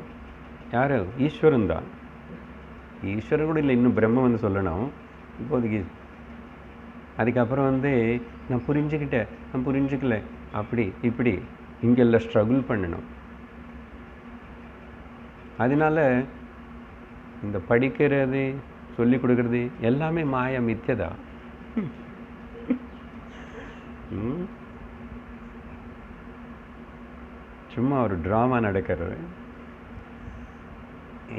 யார்? ஈஸ்வரன் தான். ஈஸ்வரன் கூட இல்லை, இன்னும் பிரம்ம வந்து சொல்லணும் இப்போதைக்கு. அதுக்கப்புறம் நான் புரிஞ்சுக்கிட்டேன், நான் புரிஞ்சுக்கல, அப்படி இப்படி இங்கெல்லாம் ஸ்ட்ரகிள் பண்ணணும். அதனால இந்த படிக்கிறது சொல்லி கொடுக்கறது எல்லாமே மாயா மித்தியதா. சும்மா ஒரு ட்ராமா நடக்கிறது.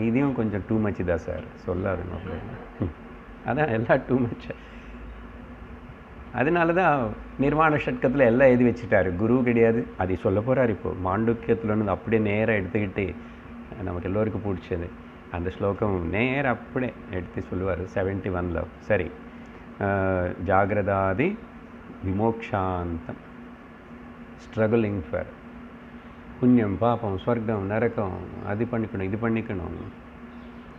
இதையும் கொஞ்சம் டூ மச் தான் சார், சொல்லாதுங்க அப்படின்னு. அதான் எல்லாம் டூ மச். அதனால தான் நிர்வாண ஷட்கத்தில் எல்லாம் எழுதி வச்சுட்டாரு. குரு கிடையாது, அதை சொல்ல போகிறார். இப்போது மாண்டூக்கியத்தில் வந்து அப்படியே நேராக எடுத்துக்கிட்டு நமக்கு எல்லோருக்கும் பிடிச்சது அந்த ஸ்லோகம் நேராக அப்படியே எடுத்து சொல்லுவார் 71. சரி, ஜாகிரதாதி விமோக்ஷாந்தம், ஸ்ட்ரகிளிங் ஃபார் புண்ணியம் பாப்பம் ஸ்வர்க்கம் நரக்கம், அது பண்ணிக்கணும் இது பண்ணிக்கணும்,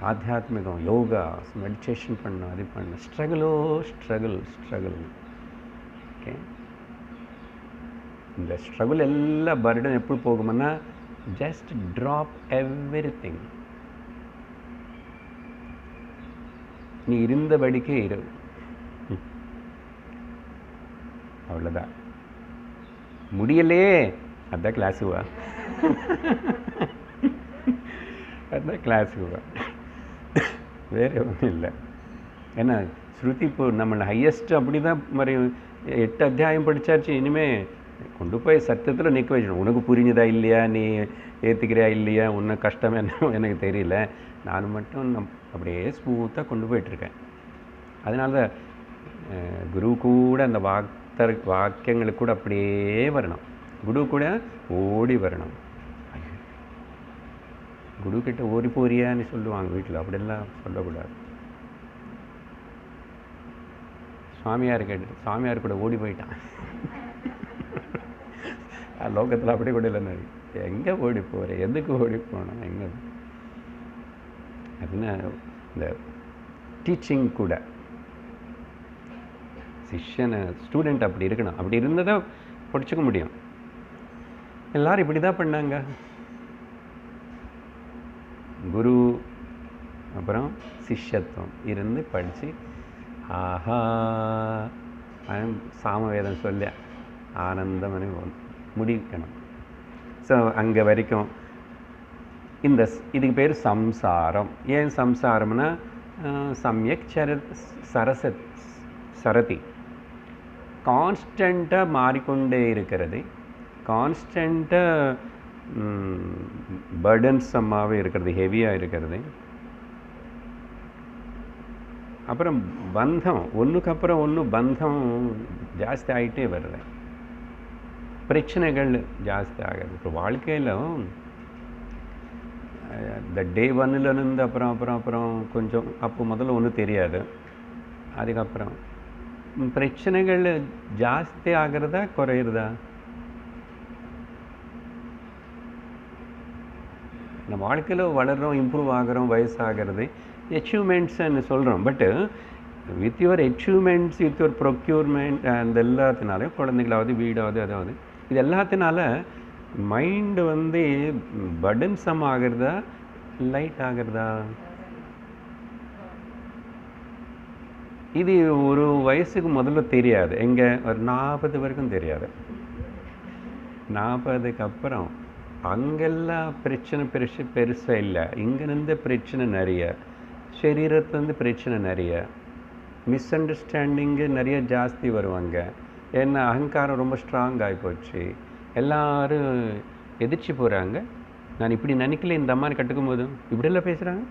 ஆத்தியாத்மிகம் யோகா மெடிடேஷன் பண்ணணும், அது பண்ணணும். ஸ்ட்ரகிள். ஓகே, இந்த ஸ்ட்ரகிள் எல்லா பர்டன் எப்படி போகும்னா ஜஸ்ட் ட்ராப் எவ்ரிதிங். நீ இருந்தபடிக்கே இரு, அவ்வளோதான். முடியலையே, அதான் கிளாஸுக்கு வா, அதான் கிளாஸுக்கு வா, வேறு ஒன்றும் இல்லை. ஏன்னா ஸ்ருதி இப்போ நம்மளை ஹையஸ்ட்டு அப்படி தான் மாதிரி 8 அத்தியாயம் படித்தாச்சு. இனிமேல் கொண்டு போய் சத்தியத்தில் நிற்க வச்சிடும். உனக்கு புரிஞ்சுதா இல்லையா, நீ ஏற்றுக்கிறியா இல்லையா, உன்னை கஷ்டம் என்ன எனக்கு தெரியல, நான் மட்டும் அப்படியே ஸ்மூத்தாக கொண்டு போயிட்டுருக்கேன். அதனால தான் குரு கூட அந்த வாக்கியங்களுக்கு கூட அப்படியே வரணும். குரு கூட ஓடி வரணும். குரு கிட்ட ஓடி போறியான்னு சொல்லுவாங்க வீட்டில், அப்படியெல்லாம் சொல்லக்கூடாது. சுவாமியார் கேட்டு சுவாமியார் கூட ஓடி போயிட்டான். லோகத்தில் அப்படி கூட இல்லை. எங்கே ஓடி போகிறேன், எதுக்கு ஓடி போனோம், எங்கே? அப்படின்னா இந்த டீச்சிங் கூட சிஷ்யனை ஸ்டூடெண்ட் அப்படி இருக்கணும். அப்படி இருந்தால் தான் படிச்சுக்க முடியும். எல்லாரும் இப்படி தான் பண்ணாங்க. குரு அப்புறம் சிஷ்யத்துவம் இருந்து படித்து ஆஹா சாமவேதம் சொல்ல ஆனந்தமனு முடிக்கணும். ஸோ அங்கே வரைக்கும் இதுக்கு பேர் சம்சாரம். ஏன் சம்சாரம்னா சமயக் சரதி கான்ஸ்டண்ட்டாக மாறிக்கொண்டே இருக்கிறது, கான்ஸ்டண்ட்டாக பர்டன்ஸம்மாகவே இருக்கிறது, ஹெவியாக இருக்கிறது. அப்புறம் பந்தம், ஒன்றுக்கு அப்புறம் ஒன்று பந்தம் ஜாஸ்தி ஆகிட்டே வருது, பிரச்சனைகள் ஜாஸ்தி ஆகுது. இப்போ வாழ்க்கையில் இந்த டே ஒன்னிலேருந்து அப்புறம் அப்புறம் அப்புறம் கொஞ்சம் அப்போ முதல்ல ஒன்றும் தெரியாது, அதுக்கப்புறம் பிரச்சனைகள் ஜாஸ்தி ஆகிறதா குறையிறதா? நம்ம வாழ்க்கையில் வளர்கிறோம், இம்ப்ரூவ் ஆகிறோம், வயசாகிறது, அச்சீவ்மெண்ட்ஸ்ன்னு சொல்கிறோம். பட்டு with your achievements, with your procurement, அந்த எல்லாத்தினாலையும் குழந்தைகளாவது வீடாவது அதாவது இது எல்லாத்தினால மைண்டு வந்து பர்டன்சம் ஆகிறதா லைட் ஆகிறதா? இது ஒரு வயசுக்கு முதல்ல தெரியாது, எங்கே ஒரு 40 வரைக்கும் தெரியாது. 40க்கு அப்புறம் அங்கெல்லாம் பிரச்சனை பெருசாக இல்லை, இங்கேருந்து பிரச்சனை நிறைய, சரீரத்துலேருந்து பிரச்சனை நிறைய, மிஸ் அண்டர்ஸ்டாண்டிங்கு நிறைய ஜாஸ்தி வருவாங்க. ஏன்னா அகங்காரம் ரொம்ப ஸ்ட்ராங் ஆகிப்போச்சு, எல்லோரும் எதிர்ச்சி போகிறாங்க. நான் இப்படி நினைக்கல, இந்த அம்மாவை கட்டுக்கும் போது இப்படியெல்லாம் பேசுகிறாங்க.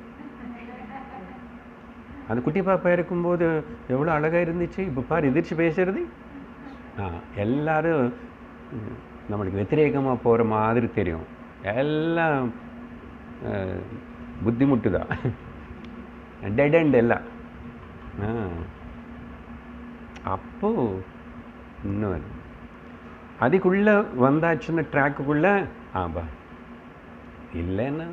அந்த குட்டி பாப்பா இருக்கும்போது எவ்வளோ அழகாக இருந்துச்சு, இப்போ பார் எதிர்ச்சி பேசுறது. எல்லோரும் நம்மளுக்கு வெத்திரேகமாக போகிற மாதிரி தெரியும், எல்லாம் புத்திமுட்டு தான், டெட் அண்ட் எல்லாம். அப்போது இன்னும் அதுக்குள்ளே வந்தாச்சுன்னு ட்ராக்குக்குள்ளே ஆபா இல்லைன்னா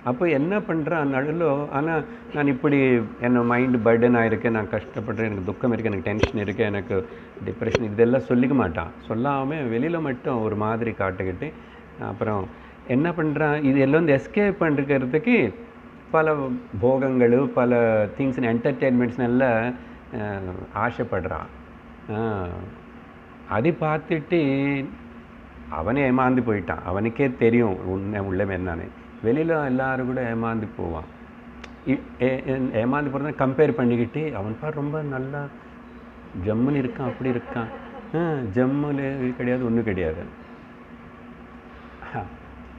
அப்போ என்ன பண்ணுறான் நடுவில். ஆனால் நான் இப்படி என்ன மைண்டு பர்டனாக இருக்கேன், நான் கஷ்டப்படுறேன், எனக்கு துக்கம் இருக்குது, எனக்கு டென்ஷன் இருக்குது, எனக்கு டிப்ரெஷன், இதெல்லாம் சொல்லிக்க மாட்டான். சொல்லாமல் வெளியில் மட்டும் ஒரு மாதிரி காட்டுக்கிட்டு அப்புறம் என்ன பண்ணுறான், இது எல்லாம் வந்து எஸ்கேப் பண்ணுறதுக்கு பல போகங்கள், பல திங்ஸ், என்டர்டெயின்மெண்ட்ஸ் எல்லாம் ஆசைப்படுறான். அதை பார்த்துட்டு அவனே ஏமாந்து போயிட்டான். அவனுக்கே தெரியும் உன்னை உள்ளவன் என்னன்னு. வெளியில் எல்லோரும் கூட ஏமாந்து போவான். ஏமாந்து போகிறத கம்பேர் பண்ணிக்கிட்டு அவன் பார் ரொம்ப நல்லா ஜம்முன்னு இருக்கான், அப்படி இருக்கான். ஜம்முன்னு கிடையாது, ஒன்றும் கிடையாது,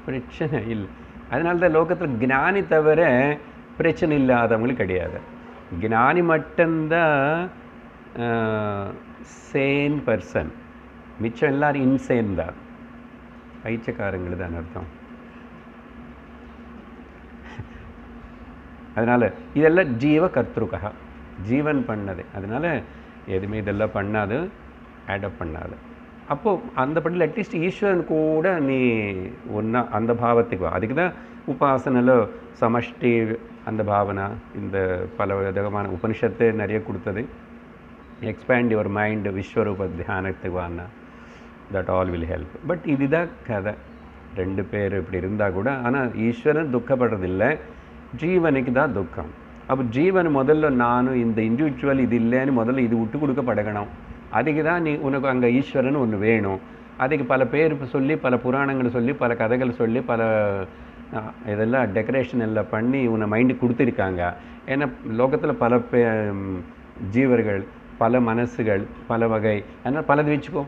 பிரச்சனை இல்லை. அதனால தான் லோகத்தில் ஞானி தவிர பிரச்சனை இல்லாதவங்களும் கிடையாது. ஞானி மட்டும்தான் சேன் பர்சன், மிச்சம் எல்லோரும் இன்சேன் தான், பைச்சக்காரங்கள் தான் அர்த்தம். அதனால் இதெல்லாம் ஜீவ கர்த்திருக்கா, ஜீவன் பண்ணது. அதனால் எதுவுமே இதெல்லாம் பண்ணாது, ஆடப் பண்ணாது. அப்போது அந்த பட்டியில் அட்லீஸ்ட் ஈஸ்வரன் கூட நீ ஒன்றா அந்த பாவத்துக்கு வா. அதுக்கு தான் உபாசனையில் சமஷ்டி அந்த பாவனா, இந்த பல விதமான உபனிஷத்து நிறைய கொடுத்தது. எக்ஸ்பேண்ட் யுவர் மைண்ட், விஸ்வரூப தியானத்துக்கு வான்னா that all will help. But இதுதான் கதை. 2 பேர் இப்படி இருந்தால் கூட, ஆனால் ஈஸ்வரன் துக்கப்படுறதில்லை, ஜீவனுக்கு தான் துக்கம். அப்போ ஜீவன் முதல்ல நானும் இந்த இண்டிவிஜுவல் இது இல்லைன்னு முதல்ல இது விட்டு கொடுக்க பழகணும். அதுக்கு தான் நீ உனக்கு அங்கே ஈஸ்வரன் ஒன்று வேணும். அதுக்கு பல பேர் சொல்லி, பல புராணங்கள் சொல்லி, பல கதைகள் சொல்லி, பல இதெல்லாம் டெக்கரேஷன் எல்லாம் பண்ணி உன்னை மைண்டு கொடுத்துருக்காங்க. ஏன்னா லோகத்தில் பல ஜீவர்கள், பல மனசுகள், பல வகை, அதனால் பலது வச்சுக்கோ,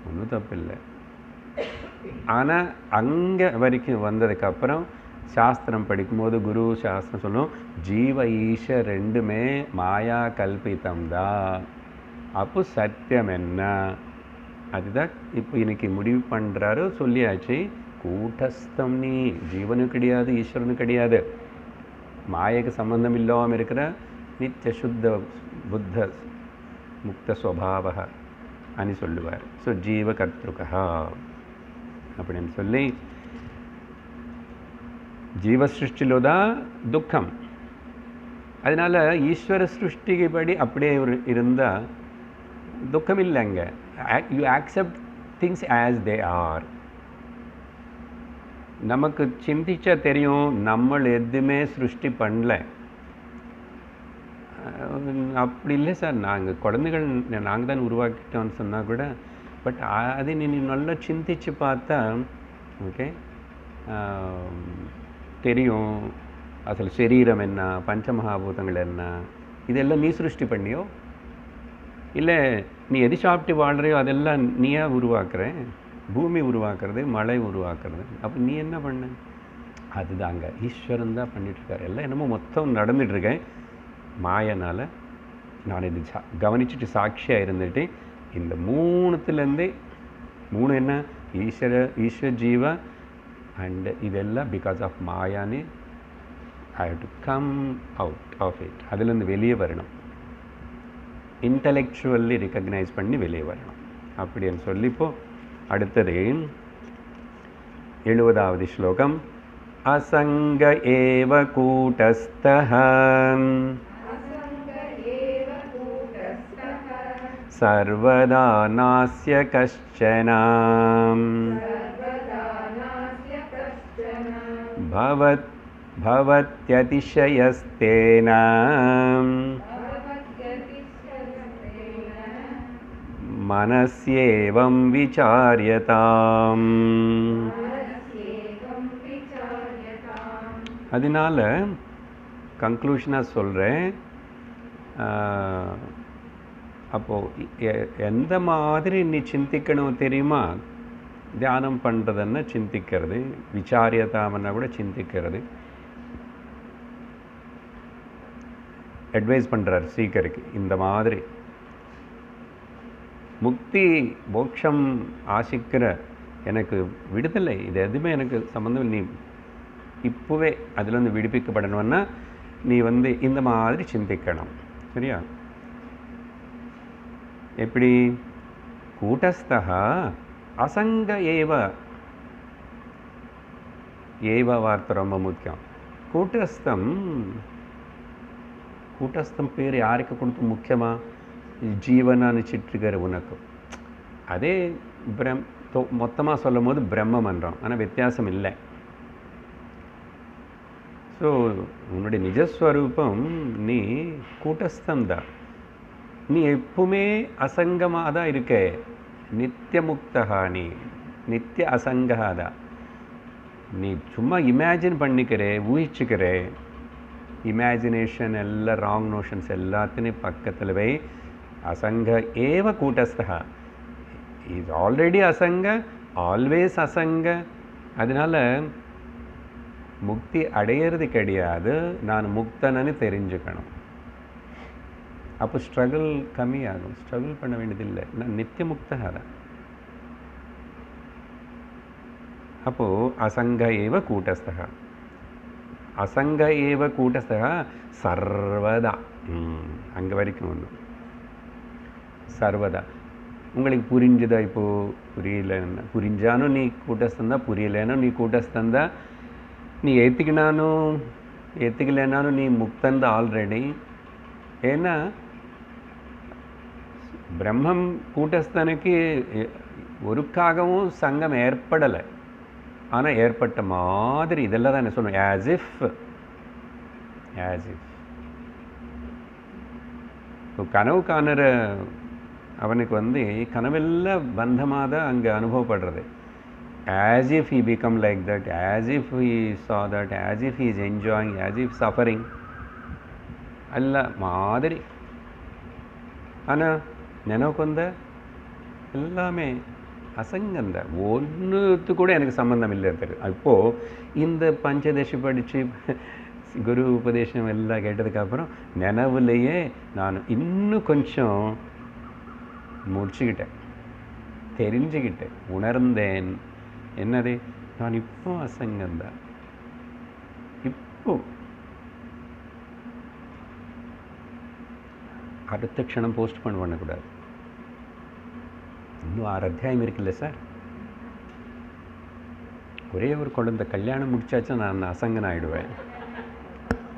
ஒன்றும் தப்பு இல்லை. ஆனால் அங்கே வரைக்கும் வந்ததுக்கப்புறம் சாஸ்திரம் படிக்கும்போது குரு சாஸ்திரம் சொல்லும், ஜீவ ஈஷ ரெண்டுமே மாயா கல்பித்தம் தான். அப்போ சத்தியம் என்ன, அதுதான் இப்போ இன்னைக்கு முடிவு பண்ணுறாரு. சொல்லியாச்சு, கூட்டஸ்தம் நீ, ஜீவனும் கிடையாது, ஈஸ்வரனும் கிடையாது, மாயைக்கு சம்பந்தம் இல்லாமல் இருக்கிற நித்திய சுத்த புத்த முக்த ஸ்வபாவ అని சொல்லுவார். ஸோ ஜீவ கர்த்திருக்கா அப்படின்னு சொல்லி, ஜீவ சிருஷ்டிலோ தான் துக்கம். அதனால் ஈஸ்வர சிருஷ்டிக்கு படி அப்படியே இருந்தால் துக்கம் இல்லைங்க. You accept things as they are. நமக்கு சிந்திச்சா தெரியும், நம்ம எதுவுமே சிருஷ்டி பண்ணல. அப்படி இல்லை சார், நாங்கள் குழந்தைகள் நாங்கள் தான் உருவாக்கிட்டோம்னு சொன்னால் கூட, பட் அதை நீ நல்லா சிந்திச்சு பார்த்தா ஓகே தெரியும். அசல் சரீரம் என்ன, பஞ்சமகாபூதங்கள் என்ன, இதெல்லாம் நீ சிருஷ்டி பண்ணியோ இல்லை நீ எது சாப்பிட்டு வாழ்கிறையோ அதெல்லாம் நீயா உருவாக்குற. பூமி உருவாக்குறது, மழை உருவாக்குறது, அப்போ நீ என்ன பண்ண? அதுதாங்க ஈஸ்வரன் தான் பண்ணிட்டுருக்காரு. எல்லாம் என்னமோ மொத்தம் நடந்துகிட்ருக்கேன் மாயனால். நான் இது கவனிச்சுட்டு சாட்சியாக இருந்துட்டு இந்த மூணுத்துலேருந்தே மூணு என்ன ஈஸ்வர ஜீவா அண்ட் இதெல்லாம் பிகாஸ் ஆஃப் மாயான்னு I have to come out of it. அதுலேருந்து வெளியே வரணும், இன்டலெக்சுவல்லி ரெக்கக்னைஸ் பண்ணி வெளியே வரணும் அப்படின்னு சொல்லிப்போ அடுத்தது 70வது ஸ்லோகம். அசங்க ஏவ கூட்டஸ்தஹ சர்வதா நாஸ்ய கஷ்சன பவத்யதிசயஸ்தேன மனஸ்யேவம் விசாரியதாம். அதனால கன்க்ளூஷனாக சொல்கிறேன். அப்போது எந்த மாதிரி நீ சிந்திக்கணும் தெரியுமா? தியானம் பண்ணுறதுன்னா சிந்திக்கிறது, விசாரியதாமன்னா கூட சிந்திக்கிறது. அட்வைஸ் பண்ணுறார் ஸ்ரீகருக்கு இந்த மாதிரி முக்தி மோட்சம் ஆசிக்கிற எனக்கு விடுதலை இது எதுவுமே எனக்கு சம்மந்தம். நீ இப்போவே அதுலேருந்து விடுவிக்கப்படணும்னா நீ இந்த மாதிரி சிந்திக்கணும். சரியா? எப்படி? கூட்டஸ்தா அசங்க ஏவ. ஏவ வார்த்தை ரொம்ப முக்கியம். கூட்டஸ்தம் பேர் யாருக்கு கொடுத்து முக்கியமா? ஜீவன் அனுச்சிட்ருக்கிற உனக்கு. அதே மொத்தமாக சொல்லும் போது பிரம்மம் என்றோம், ஆனால் வித்தியாசம் இல்லை. ஸோ உன்னுடைய நிஜஸ்வரூபம் நீ கூட்டஸ்தம்தான். நீ எப்பவுமே அசங்கமாக தான் இருக்க. நித்தியமுக்தகா, நீ நித்திய அசங்கா. நீ சும்மா இமேஜின் பண்ணிக்கிற, ஊகிச்சுக்கிற. இமேஜினேஷன் எல்லாம் ராங் நோஷன்ஸ் எல்லாத்தையும் பக்கத்தில் வை. அசங்க ஏவ கூட்டஸ்தா இஸ் ஆல்ரெடி அசங்க, ஆல்வேஸ் அசங்க. அதனால முக்தி அடையிறது கிடையாது, நான் முக்தனன்னு தெரிஞ்சுக்கணும். அப்போ ஸ்ட்ரகிள் கம்மியாகும். ஸ்ட்ரகிள் பண்ண வேண்டியதில்லை, நான் நித்திய முக்தகா தான். அப்போது அசங்க ஏவ கூட்டஸ்தகா. அசங்க ஏவ கூட்டஸ்தகா சர்வதா. அங்கே வரைக்கும் ஒன்று சர்வதா. உங்களுக்கு புரிஞ்சுதா? இப்போது புரியலன்னா புரிஞ்சாலும் நீ கூட்டஸ்தந்தா, புரியலைனாலும் நீ கூட்டஸ்தந்தா. நீ ஏற்றுக்கலைனாலும் நீ முக்தந்த ஆல்ரெடி. ஏன்னா பிரம்மம் கூட்டஸ்தனுக்கு ஒருக்காகவும் சங்கம் ஏற்படலை, ஆனால் ஏற்பட்ட மாதிரி இதெல்லாம் தான் என்ன சொல்லணும், ஆஸ் இஃப். இப்போ கனவு காணுற அவனுக்கு கனவெல்லாம் பந்தமாக தான் அங்கே அனுபவப்படுறது. as if he become like that, as if he saw that, as if he is enjoying, as if suffering. அல்ல மாதிரி. ஆனால் நினைவுக்கு எல்லாமே அசங்கந்த. ஒன்றுத்து கூட எனக்கு சம்பந்தம் இல்லை தெரியும். இப்போது இந்த பஞ்சதசி படித்து குரு உபதேசம் எல்லாம் கேட்டதுக்கப்புறம் நினைவுலையே நான் இன்னும் கொஞ்சம் முடிச்சுக்கிட்டேன், தெரிஞ்சுக்கிட்டேன், உணர்ந்தேன். என்னது? நான் இப்போ அசங்கந்தான். இப்போ அடுத்த க்ஷணம் போஸ்ட்போன் பண்ணக்கூடாது. இன்னும் 6 அத்தியாயம் இருக்குல்ல சார். ஒரே ஒரு குழந்தை கல்யாணம் முடிச்சாச்சும் நான் அசங்கன் ஆகிடுவேன்.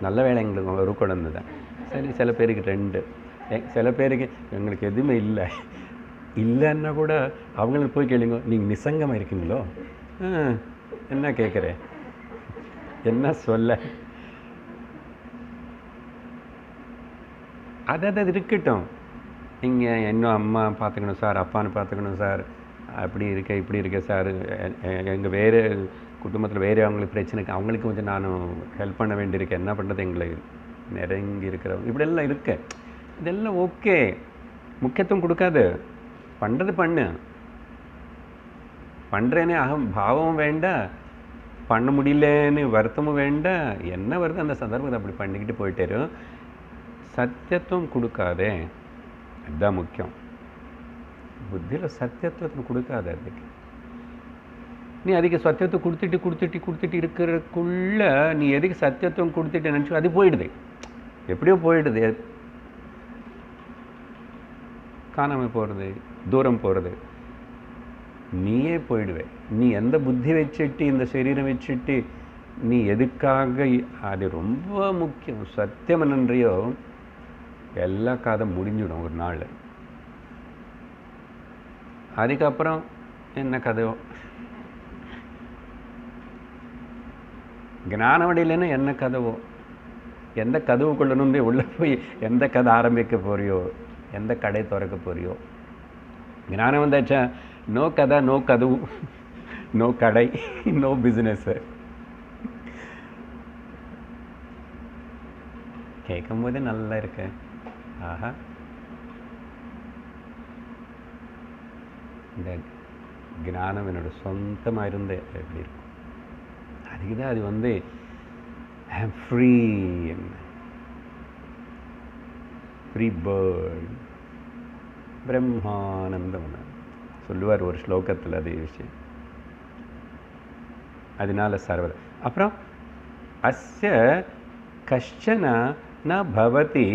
நல்ல வேலை எங்களுக்கு ஒரு குழந்தை தான். சரி, சில பேருக்கு 2, சில பேருக்கு எங்களுக்கு எதுவுமே இல்லைன்னா கூட அவங்களுக்கு போய் கேளுங்க, நீங்கள் நிசங்கமாக இருக்கீங்களோ? என்ன கேட்குறேன், என்ன சொல்ல? அது இருக்கட்டும். நீங்கள் இன்னும் அம்மா பார்த்துக்கணும் சார், அப்பான்னு பார்த்துக்கணும் சார், அப்படி இருக்க இப்படி இருக்க சார், எங்கள் வேறு குடும்பத்தில் வேறு அவங்களுக்கு பிரச்சனைக்கு அவங்களுக்கு கொஞ்சம் நானும் ஹெல்ப் பண்ண வேண்டியிருக்கேன், என்ன பண்ணுறது, எங்களுக்கு நெருங்கி இருக்கிறவங்க இப்படியெல்லாம் இருக்கு. இதெல்லாம் ஓகே, முக்கியத்துவம் கொடுக்காது. பண்ணுறது பண்ணுறேனே பாவம் வேண்டாம். பண்ண முடியலன்னு வருத்தமும் வேண்டாம், என்ன வருது அந்த சந்தர்ப்பத்தை அப்படி பண்ணிக்கிட்டு போயிட்டேரு. சத்தியத்துவம் கொடுக்காதே, அதுதான் முக்கியம். புத்தியில் சத்தியத்துவத்தை கொடுக்காத. அதுக்கு நீ அதுக்கு சத்தியத்தை கொடுத்துட்டு இருக்கிறதுக்குள்ள நீ எதுக்கு சத்தியத்துவம் கொடுத்துட்டு நினச்சி அது போயிடுது, எப்படியோ போயிடுது, காணாமல் போகிறது, தூரம் போகிறது, நீயே போயிடுவே. நீ எந்த புத்தி வச்சுட்டு இந்த சரீரம் வச்சுட்டு நீ எதுக்காக, அது ரொம்ப முக்கியம். சத்தியம் நன்றியோ எல்லா கதை முடிஞ்சிடும் ஒரு நாள். அதுக்கப்புறம் என்ன கதையோ, ஞானவடையிலன்னு என்ன கதவோ, எந்த கதவுக்குள்ளே உள்ளே போய் எந்த கதை ஆரம்பிக்க போறியோ, எந்த கடை திறக்க போறியோ. ஞானம் வந்தாச்சா, நோ கதை, நோ கதவு, நோ கடை, நோ பிஸ்னஸ். கேட்கும் போதே நல்லா இருக்கு. ஆஹா, இந்த ஞானம் என்னோட சொந்தமாக இருந்து எப்படி இருக்கும். அதுக்கு தான் அது ஃப்ரீ ஃப்ரீ பேர்ட், பிரம்மானந்தம் சொல்லுவார் ஒரு ஸ்லோகத்தில் அதே விஷயம். அதனால சர்வத. அப்புறம் அஸ்ய கஷ்டன ந பவதி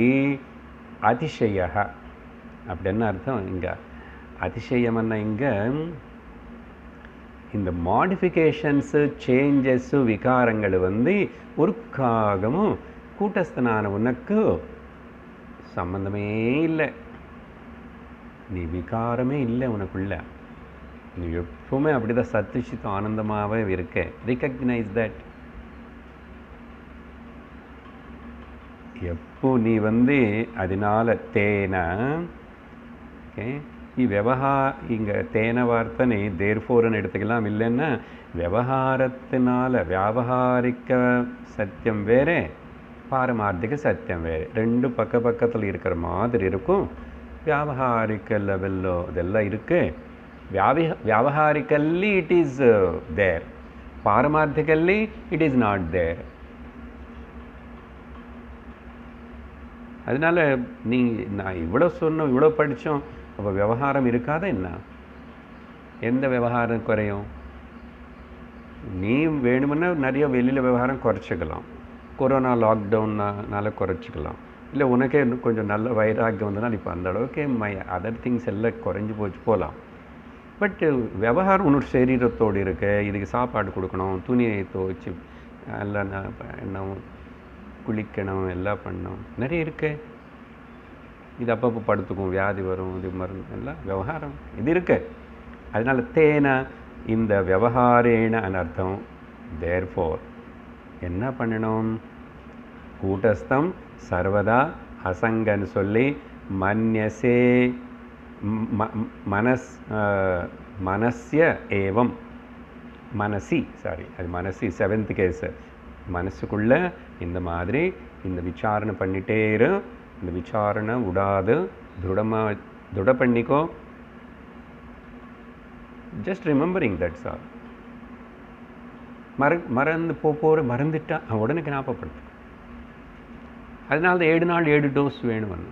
அதிசய. அப்படி என்ன அர்த்தம் இங்கே? அதிசயம்னா இங்கே இந்த மாடிஃபிகேஷன்ஸு, சேஞ்சஸ்ஸு, விகாரங்கள் ஒரு காகமும் கூட்டஸ்தனான உனக்கு சம்பந்தமே இல்லை. நீ விகாரமே இல்லை உனக்குள்ள. நீ எப்பவுமே அப்படிதான் சத்துச்சித்து ஆனந்தமாகவே இருக்க. Recognise that. எப்போ நீ அதனால தேன, ஓகே, இங்கே தேன வார்த்தனை தேர்ஃபோர்னு எடுத்துக்கலாம். இல்லைன்னா விவகாரத்தினால, வியாபகாரிக்க சத்தியம் வேறு, பாரமார்த்திக சத்தியம் வேறு. ரெண்டு பக்கத்தில் இருக்கிற மாதிரி இருக்கும். வியாபகாரிக்க லெவல்லோ இதெல்லாம் இருக்குது. வியாபகாரிக்கல்லி இட் இஸ் தேர், பாரமார்த்திகல்லி இட் இஸ் நாட் தேர். அதனால் நான் இவ்வளோ சொன்னோம், இவ்வளோ படித்தோம், அப்போ விவகாரம் இருக்காத என்ன? எந்த விவகாரம் குறையும்? நீ வேணுமுன்னா நிறைய வெளியில் விவகாரம் குறைச்சிக்கலாம். கொரோனா லாக்டவுன்னால குறைச்சிக்கலாம். இல்லை உனக்கே கொஞ்சம் நல்ல வைராக்கியம் வந்ததுனால் இப்போ அந்த அளவுக்கு அதர் திங்ஸ் எல்லாம் குறைஞ்சி போகலாம். பட் விவகாரம் உன்னோட சரீரத்தோடு இருக்கு. இதுக்கு சாப்பாடு கொடுக்கணும், துணியை துவைச்சி எல்லாம் பண்ணணும், குளிக்கணும், எல்லாம் பண்ணணும், நிறைய இருக்கு. இது அப்பப்போ படுத்துக்கும், வியாதி வரும், இது மருந்து எல்லாம் விவகாரம் இது இருக்கு. அதனால தேன இந்த விவகாரேன அனர்த்தம். தேர்ஃபோர் என்ன பண்ணணும்? கூட்டஸ்தம் சர்வதா அசங்கன்னு சொல்லி மன்யசே மனஸ்ய ஏவம் மனசி, சாரி அது மனசி 7th கேஸ். மனசுக்குள்ள இந்த மாதிரி இந்த விசாரணை பண்ணிட்டே இரு. இந்த விசாரணை விடாது, துட பண்ணிக்கோ. Just remembering that's all. மறந்து மறந்துட்டா உடனே ஞாபகப்படுத்து. அதனால தான் 7 நாள் 7 டோஸ் வேணும்.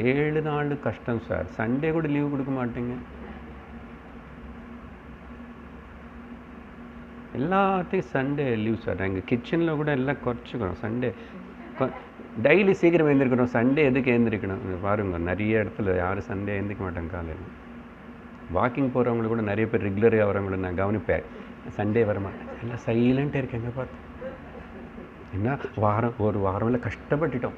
7 நாள் கஷ்டம் சார். சண்டே கூட லீவ் கொடுக்க மாட்டேங்க. எல்லாத்தையும் சண்டே லீவ் சார். எங்கள் கிச்சனில் கூட எல்லாம் குறைச்சிக்கிறோம். சண்டே டெய்லி சீக்கிரம் எழுந்திருக்கணும். சண்டே எதுக்கு எழுந்திருக்கணும்? பாருங்க, நிறைய இடத்துல யாரும் சண்டே எழுந்திரிக்க மாட்டாங்க. காலையில் வாக்கிங் போகிறவங்களுக்கு கூட நிறைய பேர் ரெகுலராக வரவங்கள நான் கவனிப்பேன். சண்டே வரமாட்டேன், எல்லாம் சைலண்ட்டாக இருக்கேங்க. பார்த்து என்ன ஒரு வாரம்ல கஷ்டப்பட்டுட்டோம்.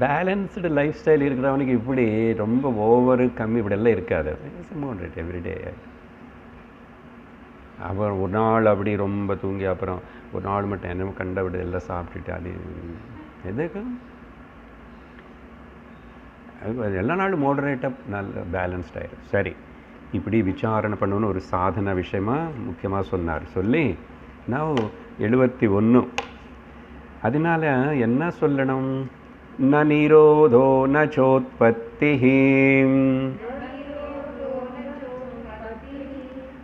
பேலன்ஸ்டு லைஃப் ஸ்டைல் இருக்கிறவனுக்கு இப்படி ரொம்ப ஓவரு கம்மி இப்படியெல்லாம் இருக்காது. மோடரேட் எவ்ரிடே. அப்புறம் ஒரு நாள் அப்படி ரொம்ப தூங்கி அப்புறம் ஒரு நாள் மட்டும் என்ன கண்ட விட எல்லாம் சாப்பிட்டுட்டு அது எதுக்கு? எல்லா நாளும் மோடரேட்டாக நல்ல பேலன்ஸ்ட் ஆகிடும். சரி, இப்படி விசாரணை பண்ணணுன்னு ஒரு சாதன விஷயமா முக்கியமாக சொன்னார். சொல்லி நான் 71. அதனால என்ன சொல்லணும்? ந நிரோதோ ந சோத்பத்தி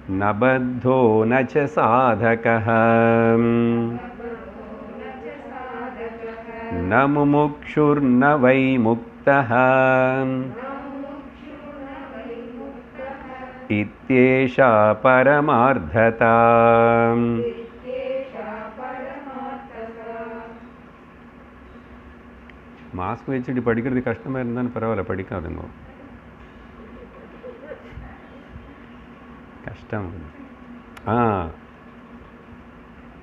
न बद्धो न च साधकः न मुमुक्षुर्न वै मुक्तः इत्येषा परमार्थता. மாஸ்க் வச்சுட்டு படிக்கிறது கஷ்டமாக இருந்தாலும் பரவாயில்ல, படிக்காதுங்க. கஷ்டம்.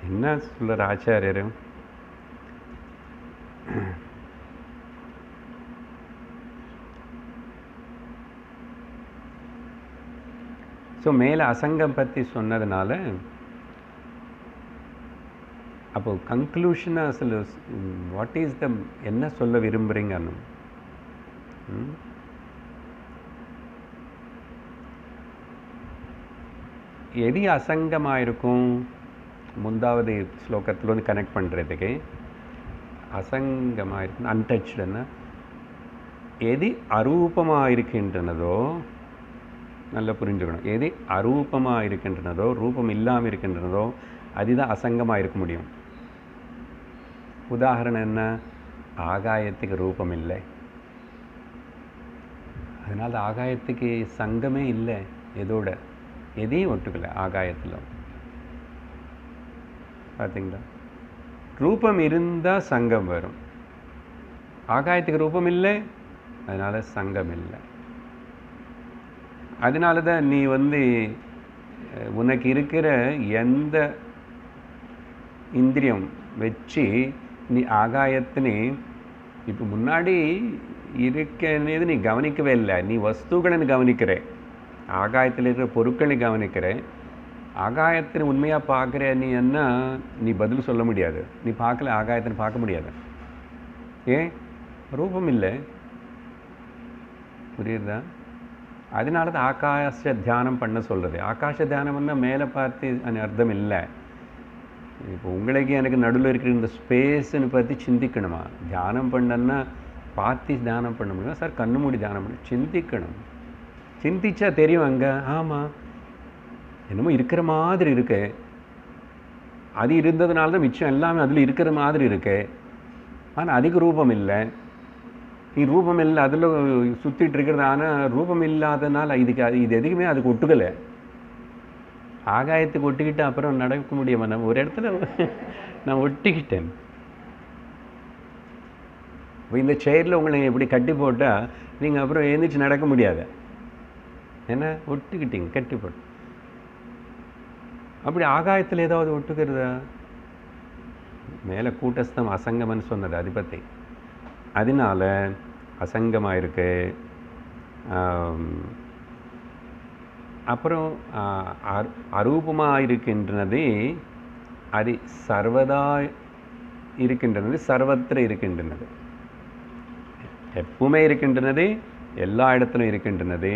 என்ன சொல்கிற ஆச்சாரியர்? ஸோ மேலே அசங்கம் பற்றி சொன்னதுனால அப்போ கன்க்ளூஷனாக சில வாட் இஸ் த என்ன சொல்ல விரும்புகிறீங்கன்னு எது அசங்கமாக இருக்கும் முந்தாவது ஸ்லோகத்தில் வந்து கனெக்ட் பண்ணுறதுக்கு அசங்கமாக இருக்கும் அன்டச்சுடுன்னா எது அரூபமாக இருக்கின்றனதோ நல்லா புரிஞ்சுக்கணும். எது அரூபமாக இருக்கின்றனதோ ரூபம் இல்லாமல் இருக்கின்றனதோ அதுதான் அசங்கமாக இருக்க முடியும். உதாரணம் என்ன? ஆகாயத்துக்கு ரூபம் இல்லை, அதனால் ஆகாயத்துக்கு சங்கமே இல்லை. எதோட எதையும் ஒட்டுக்கலை ஆகாயத்தில். பார்த்தீங்களா? ரூபம் இருந்தால் சங்கம் வரும். ஆகாயத்துக்கு ரூபம் இல்லை, அதனால் சங்கம் இல்லை. அதனால தான் நீ வந்து உனக்கு இருக்கிற எந்த இந்திரியம் வச்சு நீ ஆகாயத்தினே இப்போ முன்னாடி இருக்கனது நீ கவனிக்கவே இல்லை. நீ வஸ்துக்களை கவனிக்கிற, ஆகாயத்தில் இருக்கிற பொருட்களை கவனிக்கிற. ஆகாயத்தினை உண்மையாக பார்க்குற நீ என்ன, நீ பதில் சொல்ல முடியாது. நீ பார்க்கல, ஆகாயத்தினை பார்க்க முடியாது. ஏன்? ரூபம் இல்லை. புரியுதா? அதனால தான் ஆகாச தியானம் பண்ண சொல்கிறது. ஆகாச தியானம்னா மேலே பார்த்து அர்த்தம் இல்லை. இப்போ உங்களுக்கு எனக்கு நடுவில் இருக்கிற இந்த ஸ்பேஸுன்னு பற்றி சிந்திக்கணுமா? தியானம் பண்ணன்னா பார்த்து தியானம் பண்ண முடியும் சார்? கண்ணு மூடி தியானம் பண்ண சிந்திக்கணும். சிந்திச்சா தெரியும் அங்கே ஆமாம் என்னமோ இருக்கிற மாதிரி இருக்கு. அது இருந்ததுனால தான் மிச்சம் எல்லாமே அதில் இருக்கிற மாதிரி இருக்கு. ஆனால் அதுக்கு ரூபம் இல்லை. நீ ரூபம் இல்லை அதில் சுற்றிட்டு இருக்கிறது. ஆனால் ரூபம் இல்லாதனால இது எதுக்குமே அதுக்கு ஒட்டுக்கலை. ஆகாயத்துக்கு ஒட்டிக்கிட்டு அப்புறம் நடக்க முடியுமா? நம்ம ஒரு இடத்துல நான் ஒட்டிக்கிட்டேன். இந்த செயரில் உங்களை எப்படி கட்டி போட்டால் நீங்கள் அப்புறம் எழுந்திரிச்சு நடக்க முடியாது. ஏன்னா ஒட்டிக்கிட்டீங்க, கட்டி போட்டு. அப்படி ஆகாயத்தில் ஏதாவது ஒட்டுக்கிறதா? மேலே கூட்டஸ்தம் அசங்கம்னு சொன்னது அது பற்றி. அதனால அசங்கமாக இருக்கு. அப்புறம் அரூபமாக இருக்கின்றது, அது சர்வதா இருக்கின்றது, சர்வத்திர இருக்கின்றது, எப்பவுமே இருக்கின்றது, எல்லா இடத்துலையும் இருக்கின்றது,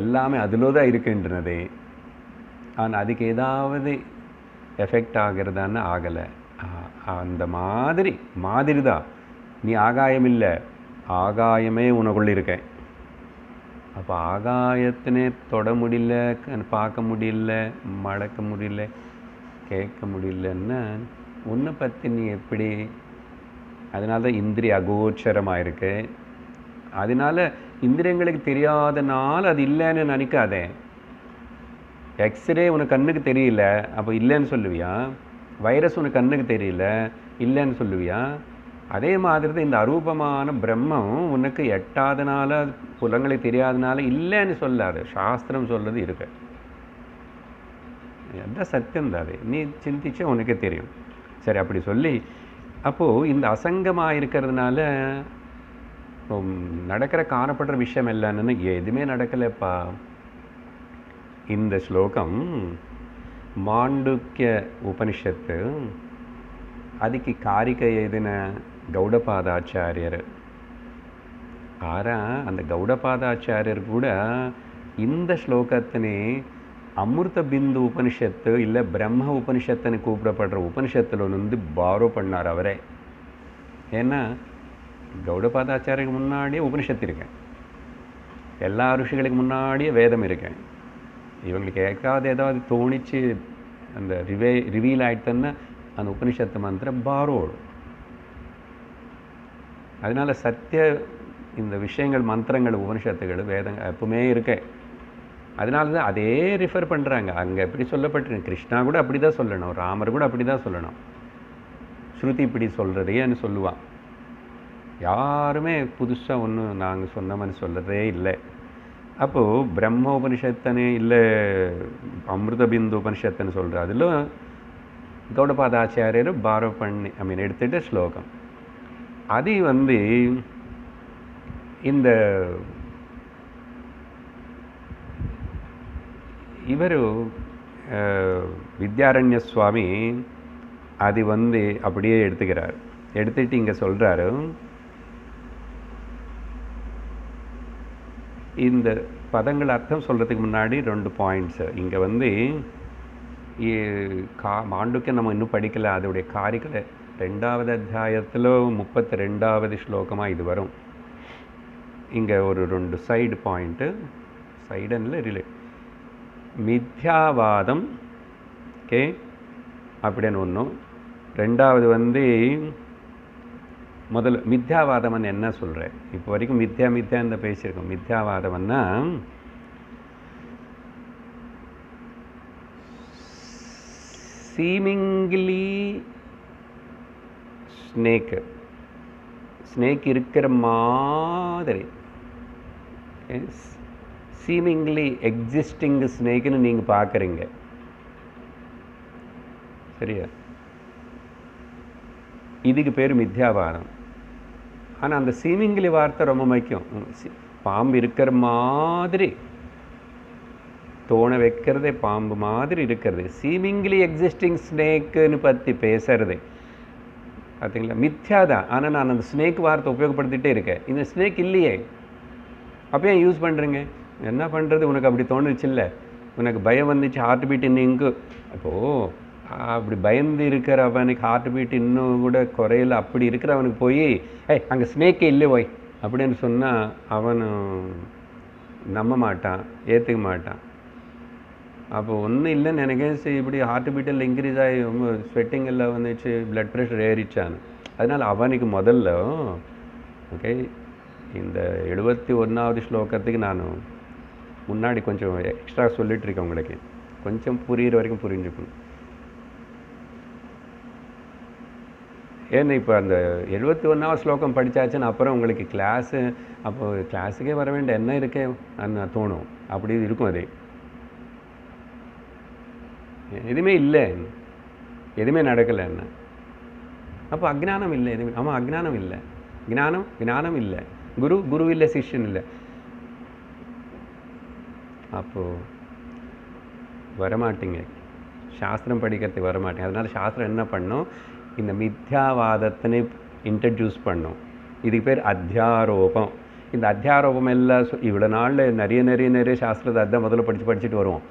எல்லாமே அதில் தான் இருக்கின்றது. ஆனால் அதுக்கு ஏதாவது எஃபெக்ட் ஆகிறதான்னு ஆகலை. அந்த மாதிரி தான். நீ ஆகாயம் இல்லை, ஆகாயமே உனக்குள்ள இருக்க. அப்போ ஆகாயத்தினே தொட முடியல, பார்க்க முடியல, மடக்க முடியல, கேட்க முடியலன்னா உன்னை பற்றி நீ எப்படி? அதனால தான் இந்திரிய அகோச்சரமாக இருக்கு. அதனால இந்திரியங்களுக்கு தெரியாதனால அது இல்லைன்னு நினைக்காதே. எக்ஸ்ரே உனக்கு கண்ணுக்கு தெரியல, அப்போ இல்லைன்னு சொல்லுவியா? வைரஸ் உனக்கு கண்ணுக்கு தெரியல, இல்லைன்னு சொல்லுவியா? அதே மாதிரி தான் இந்த அரூபமான பிரம்மம் உனக்கு எட்டாதனால, புலங்களுக்கு தெரியாதனால இல்லைன்னு சொல்லாது. சாஸ்திரம் சொல்கிறது இருக்கு. அதுதான் சத்தியம் தான். அது நீ சிந்திச்சா உனக்கே தெரியும். சரி, அப்படி சொல்லி அப்போது இந்த அசங்கமாக இருக்கிறதுனால நடக்கிற காணப்படுற விஷயம் இல்லைன்னு எதுவுமே நடக்கலைப்பா. இந்த ஸ்லோகம் மாண்டூக்கிய உபனிஷத்து, அதுக்கு காரிக்கை எழுதின கௌடபாதாச்சாரியர். ஆனால் அந்த கௌடபாதாச்சாரியர் கூட இந்த ஸ்லோகத்தினே அமிர்த பிந்து உபனிஷத்து இல்லை பிரம்ம உபனிஷத்துன்னு கூப்பிடப்படுற உபனிஷத்தில் வந்து பாரோ பண்ணார் அவரே. ஏன்னா கௌடபாதாச்சாரியருக்கு முன்னாடியே உபனிஷத்து இருக்கேன், எல்லா ருஷிகளுக்கு முன்னாடியே வேதம் இருக்கேன். இவங்களுக்கு ஏதாவது தோணிச்சு அந்த ரிவீல் ஆகிட்டன்னா அந்த உபனிஷத்து மந்திரம் பாரோடு. அதனால சத்திய இந்த விஷயங்கள் மந்திரங்கள் உபனிஷத்துகள் வேதங்க எப்பவுமே இருக்கு. அதனால தான் அதே ரிஃபர் பண்ணுறாங்க. அங்கே எப்படி சொல்லப்பட்டிருக்கு, கிருஷ்ணா கூட அப்படி தான் சொல்லணும், ராமர் கூட அப்படி தான் சொல்லணும். ஸ்ருதி இப்படி சொல்கிறதைன்னு சொல்லுவான். யாருமே புதுசாக ஒன்றும் நாங்கள் சொன்ன மாதிரி சொல்கிறதே இல்லை. அப்போது பிரம்ம உபனிஷத்தனே இல்லை அமிர்தபிந்து உபனிஷத்துன்னு சொல்கிற அதில் கௌடபாதாச்சாரியர் பாரோ பண்ணி எடுத்துகிட்டு ஸ்லோகம் அது இந்த இவர் வித்யாரண்ய சுவாமி அது அப்படியே எடுத்துக்கிறார். எடுத்துட்டு இங்கே சொல்கிறாரு, இந்த பதங்கள் அர்த்தம் சொல்கிறதுக்கு முன்னாடி 2 பாயிண்ட்ஸு இங்கே மாண்டுக்கே நம்ம இன்னும் படிக்கலை. அதோடைய காரிக்கலை 2வது அத்தியாயத்தில் 32வது ஸ்லோகமாக இது வரும். இங்கே ஒரு 2 சைடு பாயிண்ட்டு, சைடனில் ரிலேட் மித்யாவாதம் ஓகே அப்படின்னு ஒன்றும். 2வது முதல்ல மித்யாவாதம்னு என்ன சொல்கிறேன். இப்போ வரைக்கும் மித்யான்னு பேசியிருக்கோம். மித்யாவாதம்னா சீமிங்லி ஸ்னேக் இருக்கிற மாதிரி சீமிங்லி எக்ஸிஸ்டிங் ஸ்னேக்குன்னு நீங்கள் பார்க்குறீங்க, சரியா? இதுக்கு பேர் மித்யாவாதம். ஆனால் அந்த சீமிங்லி வார்த்தை ரொம்ப முக்கியம். பாம்பு இருக்கிற மாதிரி தோண வைக்கிறதே, பாம்பு மாதிரி இருக்கிறது, சீமிங்லி எக்ஸிஸ்டிங் ஸ்னேக்குன்னு பற்றி பேசுறது பார்த்தீங்களா, மித்யாதான். ஆனால் நான் அந்த ஸ்னேக் வார்த்தை உபயோகப்படுத்திகிட்டே இருக்கேன். இந்த ஸ்னேக் இல்லையே, அப்போ ஏன் யூஸ் பண்ணுறீங்க? என்ன பண்ணுறது, உனக்கு அப்படி தோணுச்சு இல்லை, உனக்கு பயம் வந்துச்சு, ஹார்ட் பீட் இன்னும் இப்போது அப்படி பயந்து இருக்கிறவனுக்கு ஹார்ட் பீட் இன்னும் கூட குறையில, அப்படி இருக்கிறவனுக்கு போய் அங்கே ஸ்னேக்கே இல்லை போய் அப்படின்னு சொன்னால் அவன் நம்ப மாட்டான், ஏற்றுக்க மாட்டான். அப்போ ஒன்றும் இல்லைன்னு நினைக்கிறேன். இப்படி ஹார்ட் பீட்டில் இன்க்ரீஸ் ஆகி ரொம்ப ஸ்வெட்டிங் எல்லாம் வந்துச்சு, பிளட் ப்ரெஷர் ஏறிச்சான்னு. அதனால் அவனுக்கு முதல்ல ஓகே இந்த 71வது ஸ்லோகத்துக்கு நான் முன்னாடி கொஞ்சம் எக்ஸ்ட்ரா சொல்லிகிட்ருக்கேன். உங்களுக்கு கொஞ்சம் புரிகிற வரைக்கும் புரிஞ்சுக்கணும். ஏன்னா இப்போ அந்த 71வது ஸ்லோகம் படித்தாச்சுன்னு அப்புறம் உங்களுக்கு கிளாஸு, அப்போ கிளாஸுக்கே வர வேண்டிய என்ன இருக்கே அன்னு தோணும். அப்படி இருக்கும். அது எதுவுமே இல்லை, எதுவுமே நடக்கலை என்ன, அப்போ அஜ்ஞானம் இல்லை. எதுவுமே ஆமாம், அஜ்ஞானம் இல்லை, ஞானம் இல்லை, குரு இல்லை, சிஷ்யன் இல்லை. அப்போது வரமாட்டீங்க, சாஸ்திரம் படிக்கிறதுக்கு வரமாட்டேங்க. அதனால் சாஸ்திரம் என்ன பண்ணோம், இந்த மித்யாவாதத்தினை இன்ட்ரடியூஸ் பண்ணோம். இதுக்கு பேர் அத்தியாரோபம். இந்த அத்தியாரோபம் எல்லாம் இவ்வளோ நாளில் நிறைய சாஸ்திரத்தை அதான் முதல்ல படிச்சுட்டு வருவோம்.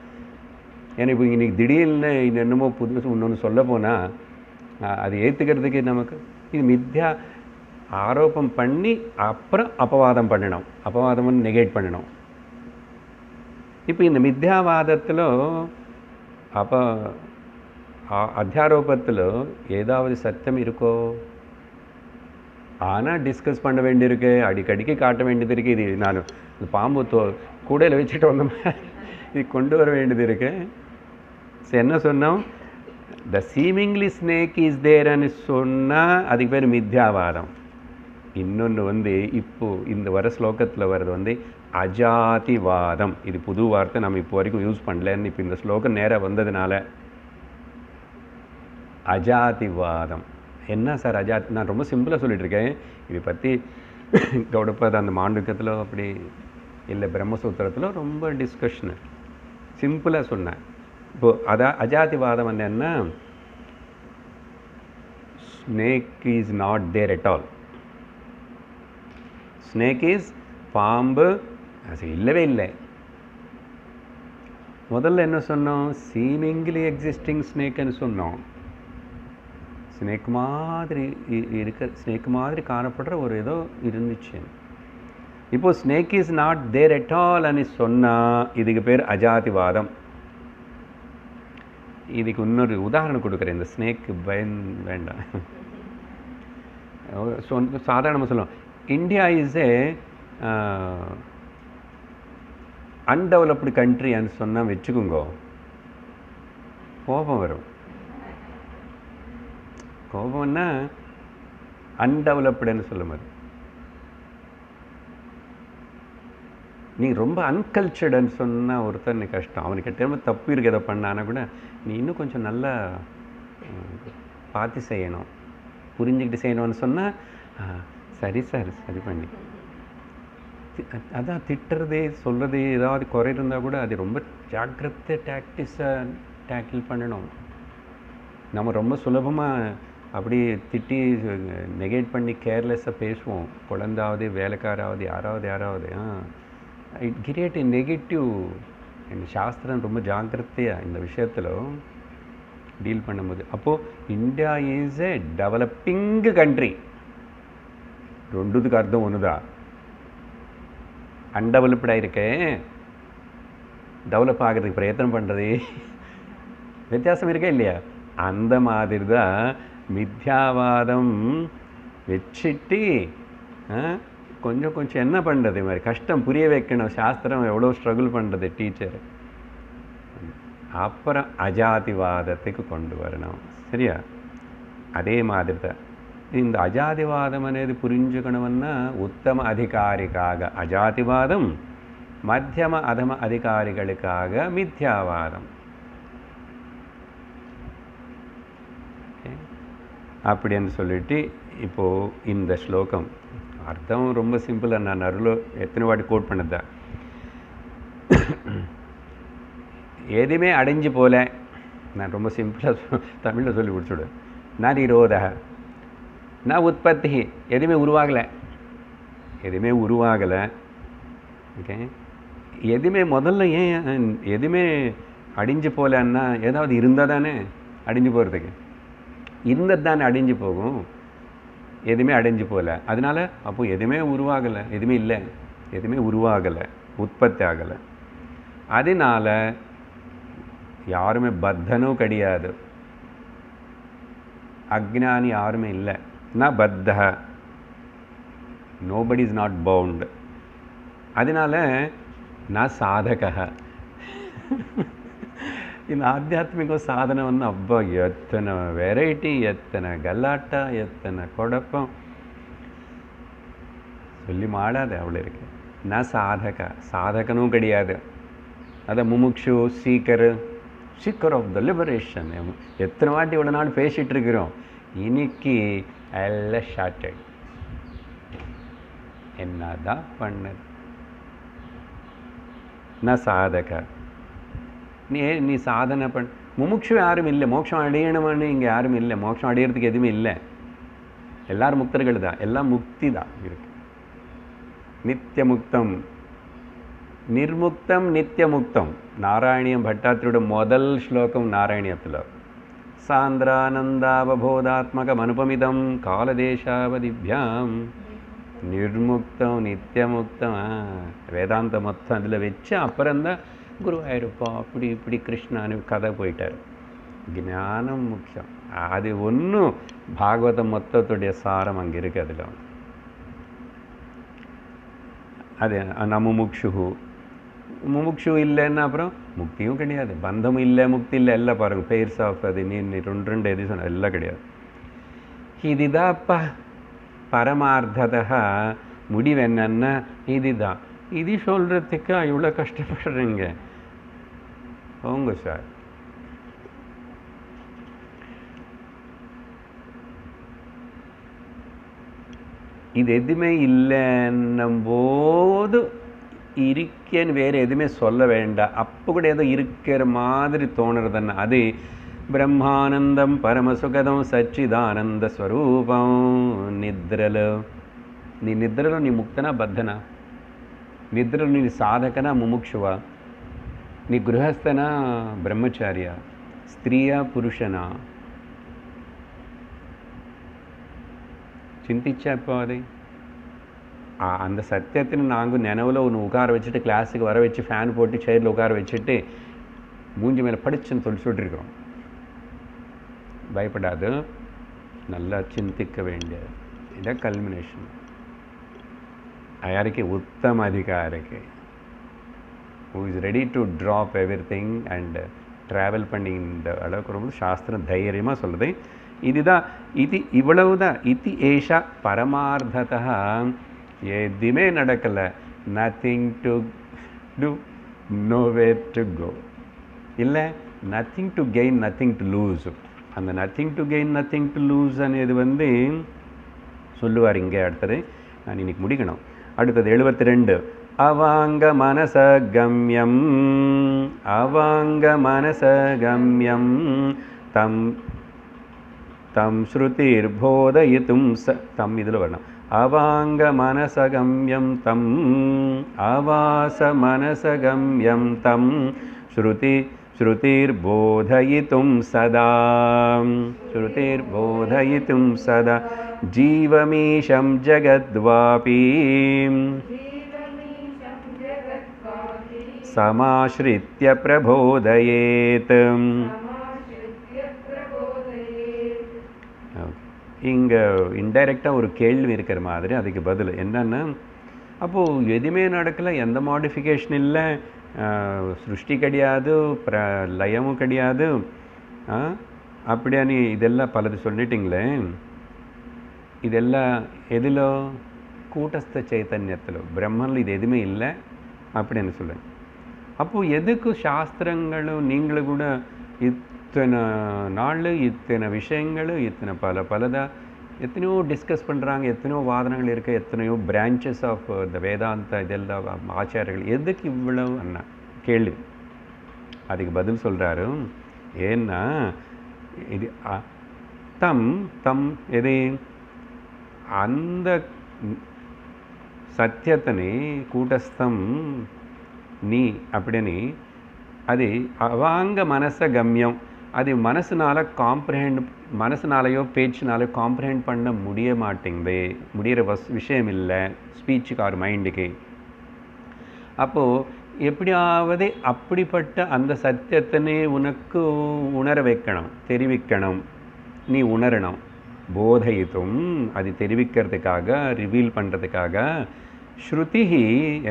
ஏன்னா இப்போ இன்றைக்கி திடீர்னு என்னமோ புதுசு இன்னொன்று சொல்ல போனால் அது ஏற்றுக்கிறதுக்கு நமக்கு இது மித்யா ஆரோபம் பண்ணி அப்புறம் அப்பவாதம் பண்ணணும், அப்பவாதம் நெகேட் பண்ணணும். இப்போ இந்த மித்யாவாதத்தில் அப்போ அத்தியாரோபத்தில் ஏதாவது சத்தியம் இருக்கோ? ஆனால் டிஸ்கஸ் பண்ண வேண்டியிருக்கு, அடிக்கடிக்கு காட்ட வேண்டியது இருக்குது. இது நான் இந்த பாம்பு கூடையில் வச்சுட்டு வந்த மாதிரி இது கொண்டு வர வேண்டியது இருக்கு. என்ன சொன்னோம், த சீமிங்லி ஸ்னேக் இஸ் தேர்ன்னு சொன்னால் அதுக்கு பேர் மித்யாவாதம். இன்னொன்று இப்போது இந்த வர ஸ்லோகத்தில் வர்றது அஜாதிவாதம். இது புது வார்த்தை, நம்ம இப்போ வரைக்கும் யூஸ் பண்ணலன்னு இப்போ இந்த ஸ்லோகம் நேராக வந்ததுனால அஜாதிவாதம். என்ன சார் அஜாதி? நான் ரொம்ப சிம்பிளாக சொல்லிகிட்ருக்கேன். இதை பற்றி கௌடபாத அந்த மாண்டூக்கியத்தில் அப்படி இல்லை, பிரம்மசூத்திரத்தில் ரொம்ப டிஸ்கஷனு, சிம்பிளாக சொன்னேன். இப்போது அஜாதிவாதம் என்னன்னா, snake is not there at all. Snake is பாம்பு அது இல்லவே இல்லை. முதல்ல என்ன சொன்னோம், சீமிங்லி எக்ஸிஸ்டிங் ஸ்னேக்குன்னு சொன்னோம். ஸ்னேக் மாதிரி காணப்படுற ஒரு ஏதோ இருந்துச்சு. இப்போ snake is not there at all అని சொன்னால் இதுக்கு பேர் அஜாதிவாதம். இதுக்கு இன்னொரு உதாரணம் கொடுக்குறேன். இந்த ஸ்னேக் வேண்டாம், சாதாரணமாக சொல்லுவோம். இந்தியா இஸ் ஏ அன்டெவலப்டு கண்ட்ரின்னு சொன்னால் வச்சுக்கோங்க, கோபம் வரும். கோபம்னா அன்டெவலப்டுன்னு சொல்லும் போது, நீ ரொம்ப அன்கல்ச்சர்டுன்னு சொன்னால் ஒருத்தர் நீ கஷ்டம். அவனுக்கு திரும்ப தப்பு இருக்கு எதை பண்ணானா கூட நீ இன்னும் கொஞ்சம் நல்லா பார்த்து செய்யணும், புரிஞ்சுக்கிட்டு செய்யணும்னு சொன்னால் சரி சார் சரி பண்ணி. அதான் திட்டுறது சொல்கிறது ஏதாவது குறை இருந்தால் கூட அது ரொம்ப ஜாக்கிரதை டாக்டிஸாக டேக்கிள் பண்ணணும். நம்ம ரொம்ப சுலபமாக அப்படி திட்டி நெகேட் பண்ணி கேர்லெஸ்ஸாக பேசுவோம். குழந்தாவது வேலைக்காராவது யாராவது இட் கிரியேட் எ நெகட்டிவ். இந்த சாஸ்திரம் ரொம்ப ஜாக்கிரதையாக இந்த விஷயத்தில் டீல் பண்ணும்போது. அப்போது India is a developing country. రెండుదికి అర్థం ఉన్నదా? அன்டெவலப்டாக இருக்கேன், டெவலப் ஆகிறதுக்கு பிரயத்தனம் பண்ணுறது வித்தியாசம் இருக்கா இல்லையா? அந்த மாதிரி தான் மித்யாவாதம் வச்சுட்டு கொஞ்சம் கொஞ்சம் என்ன பண்ணுறது, மாதிரி கஷ்டம் புரிய வைக்கணும். சாஸ்திரம் எவ்வளோ ஸ்ட்ரகிள் பண்ணுறது டீச்சர். அப்புறம் அஜாதிவாதத்துக்கு கொண்டு வரணும். சரியா? அதே மாதிரி தான் இந்த அஜாதிவாதம் అనేది புரிஞ்சுக்கணும்னா உத்தம அதிகாரிக்காக அஜாதிவாதம், மத்தியம அதம அதிகாரிகளுக்காக மித்யாவாதம். அப்படின்னு சொல்லிட்டு இப்போது இந்த ஸ்லோகம் அர்த்தம் ரொம்ப சிம்பிளாக நான் நடுவில் எத்தனை வாட்டி கோட் பண்ணதா. எதுவுமே அடைஞ்சு போல, நான் ரொம்ப சிம்பிளாக தமிழில் சொல்லி கொடுத்துடுவேன். நான் நிரோதக நான் உற்பத்தி, எதுவுமே உருவாகலை. ஓகே, எதுவுமே முதல்ல ஏன் எதுவுமே அடிஞ்சு போகலன்னா ஏதாவது இருந்தால் தானே அடிஞ்சு போகிறதுக்கு, இருந்தது தானே அடிஞ்சு போகும். எதுவுமே அடைஞ்சு போகல, அதனால் அப்போது எதுவுமே உருவாகலை, எதுவுமே இல்லை, எதுவுமே உருவாகலை, உற்பத்தி ஆகலை. அதனால் யாருமே பத்தனும் கிடையாது, அக்ஞானி யாருமே இல்லை. நான் பத்த, நோபடி இஸ் நாட் பவுண்ட். அதனால் நான் சாதக. இந்த ஆத்தியாத்மிக சாதனம் அப்பா எத்தனை வெரைட்டி, எத்தனை கல்லாட்டா, எத்தனை குழப்பம் சொல்லி மாடாது அவ்வளோ இருக்கு. நான் சாதகனும் கிடையாது. அதை முமுக்ஷு சீக்கர் ஆஃப் த லிபரேஷன். எத்தனை வாட்டி இவ்வளோ நாள் பேசிகிட்டு இருக்கிறோம், இன்னைக்கு எல்லாம் ஷார்ட்டட். என்னதான் பண்ணது? நான் சாதக. நீ சாதனை முமுட்சு யாரும் இல்லை, மோட்சம் அடையணும்னு இங்கே யாரும் இல்லை, மோட்சம் அடையிறதுக்கு எதுவுமே இல்லை. எல்லாரும் முக்தர்கள் தான், எல்லாம் முக்தி தான் இருக்கு. நித்திய முக்தம், நிர்முக்தம் நித்திய முக்தம். நாராயணியம் பட்டாத்திரியோட முதல் ஸ்லோகம் நாராயணியத்தில் சாந்திரானந்தாவபோதாத்மகம் அனுபமிதம் காலதேசாவதிபியாம் நிர்முக்தம் நித்தியமுக்தம். வேதாந்த மொத்தம் அதில் வச்சு அப்புறம்தான் குருவாயிருப்போம் அப்படி இப்படி கிருஷ்ணான்னு கதை போயிட்டார். ஞானம் முக்கியம். அது ஒன்றும் பாகவதம் மொத்தத்துடைய சாரம் அங்கே இருக்குது. அதில் அது முமுக்ஷு இல்லைன்னா அப்புறம் முக்தியும் கிடையாது, பந்தமும் இல்லை, முக்தி இல்லை, எல்லாம் பாருங்கள் பெயர்ஸ் ஆஃப் அது நீ ரெண்டு எது சொன்ன எல்லாம் கிடையாது. இதுதான்ப்பா பரமார்த்ததா முடிவு என்னன்னா இதுதான். இது சொல்கிறதுக்கு இவ்வளோ கஷ்டப்படுறீங்க போங்க சார். இது எதுவுமே இல்லைன்னும் போது இருக்கேன்னு வேறு எதுவுமே சொல்ல வேண்டாம். அப்போ கூட ஏதோ இருக்கிற மாதிரி தோணுறதுன்னா அது பிரம்மானந்தம் பரமசுகதம் சச்சிதானந்த ஸ்வரூபம். நித்ரలో నీ ముక్తనా బద్ధనా? నిద్రలో నీ సాధకనా ముముక్షువా? నీ గృహస్థనా బ్రహ్మచార్య? స్త్రీయా పురుషనా? చింతించాపో అది. அந்த சத்தியத்தின் நாங்கள் நினைவில் ஒன்று உட்கார வச்சுட்டு கிளாஸுக்கு வர வச்சு ஃபேன் போட்டு சேரில் உட்கார வச்சுட்டு மூஞ்சி மேலே படிச்சுன்னு சொல்லிட்டுருக்கிறோம். பயப்படாது, நல்லா சிந்திக்க வேண்டிய இதான் கல்மினேஷன். யாருக்கு? உத்தம அதிகாரிக்கு, who is ready to drop everything and travel பண்ணி இந்த அளவுக்கு ரொம்ப சாஸ்திரம் தைரியமாக சொல்லுது. இதுதான் இது, இவ்வளவுதான். இது ஏஷா பரமார்த்ததா. எதுவுமே நடக்கலை, nothing to do, nowhere to go. இல்லை, nothing to gain, nothing to lose. அந்த nothing to gain, nothing to lose అనేది சொல்லுவார் இங்கே. அடுத்தது நான் இன்னைக்கு முடிக்கணும். அடுத்தது 72. அவாங்க மனச கம்யம், அவாங்க மனச கம்யம் தம் தம் ஸ்ருதிர் போதயித்தும் தம் இதில் வரணும். அவாங்க மனசகம்யம் தம் ஆவாச மனசகம்யம் தம் ஸ்ருதிர்போதயித்தும் சதா, ஸ்ருதிர்போதயித்தும் சதா ஜீவமீஷம் ஜகத்வாபி சமாஸ்ரித்ய பிரபோதயேத். இங்கே இன்டைரக்டாக ஒரு கேள்வி இருக்கிற மாதிரி, அதுக்கு பதில் என்னென்னா, அப்போது எதுவுமே நடக்கலை, எந்த மாடிஃபிகேஷன் இல்லை, சிருஷ்டி கிடையாது, லயமும் கிடையாது, அப்படியானு இதெல்லாம் பலது சொல்லிட்டிங்களே. இதெல்லாம் எதிலோ? கூட்டஸ்த சைத்தன்யத்தில், பிரம்மனில் இது எதுவுமே இல்லை அப்படின்னு சொல்லுவேன். அப்போது எதுக்கு சாஸ்திரங்களும் நீங்களும் கூட இத்தனை நாள் இத்தனை விஷயங்கள் இத்தனை பலதாக எத்தனையோ டிஸ்கஸ் பண்ணுறாங்க, எத்தனையோ வாதனங்கள் இருக்குது, எத்தனையோ பிரான்ச்சஸ் ஆஃப் த வேதாந்தா, இதெல்லாம் ஆச்சாரியர்கள், எதுக்கு இவ்வளவு அண்ணா கேள்வி? அதுக்கு பதில் சொல்கிறாரு. ஏன்னா இது தம் தம் எது அந்த சத்தியத்தனை கூட்டஸ்தம் நீ அப்படின்னு அது அவாங்க மனச கம்யம், அது மனசுனால மனசுனாலையோ பேச்சுனாலையோ காம்ப்ரஹெண்ட் பண்ண முடிய மாட்டேங்குது, முடிகிற விஷயம் இல்லை ஸ்பீச்சுக்கு ஆர் மைண்டுக்கு. அப்போது எப்படியாவது அப்படிப்பட்ட அந்த சத்தியத்தினை உனக்கு உணர வைக்கணும், தெரிவிக்கணும், நீ உணரணும். போதயித்தும் அது தெரிவிக்கிறதுக்காக, ரிவீல் பண்ணுறதுக்காக ஸ்ருதி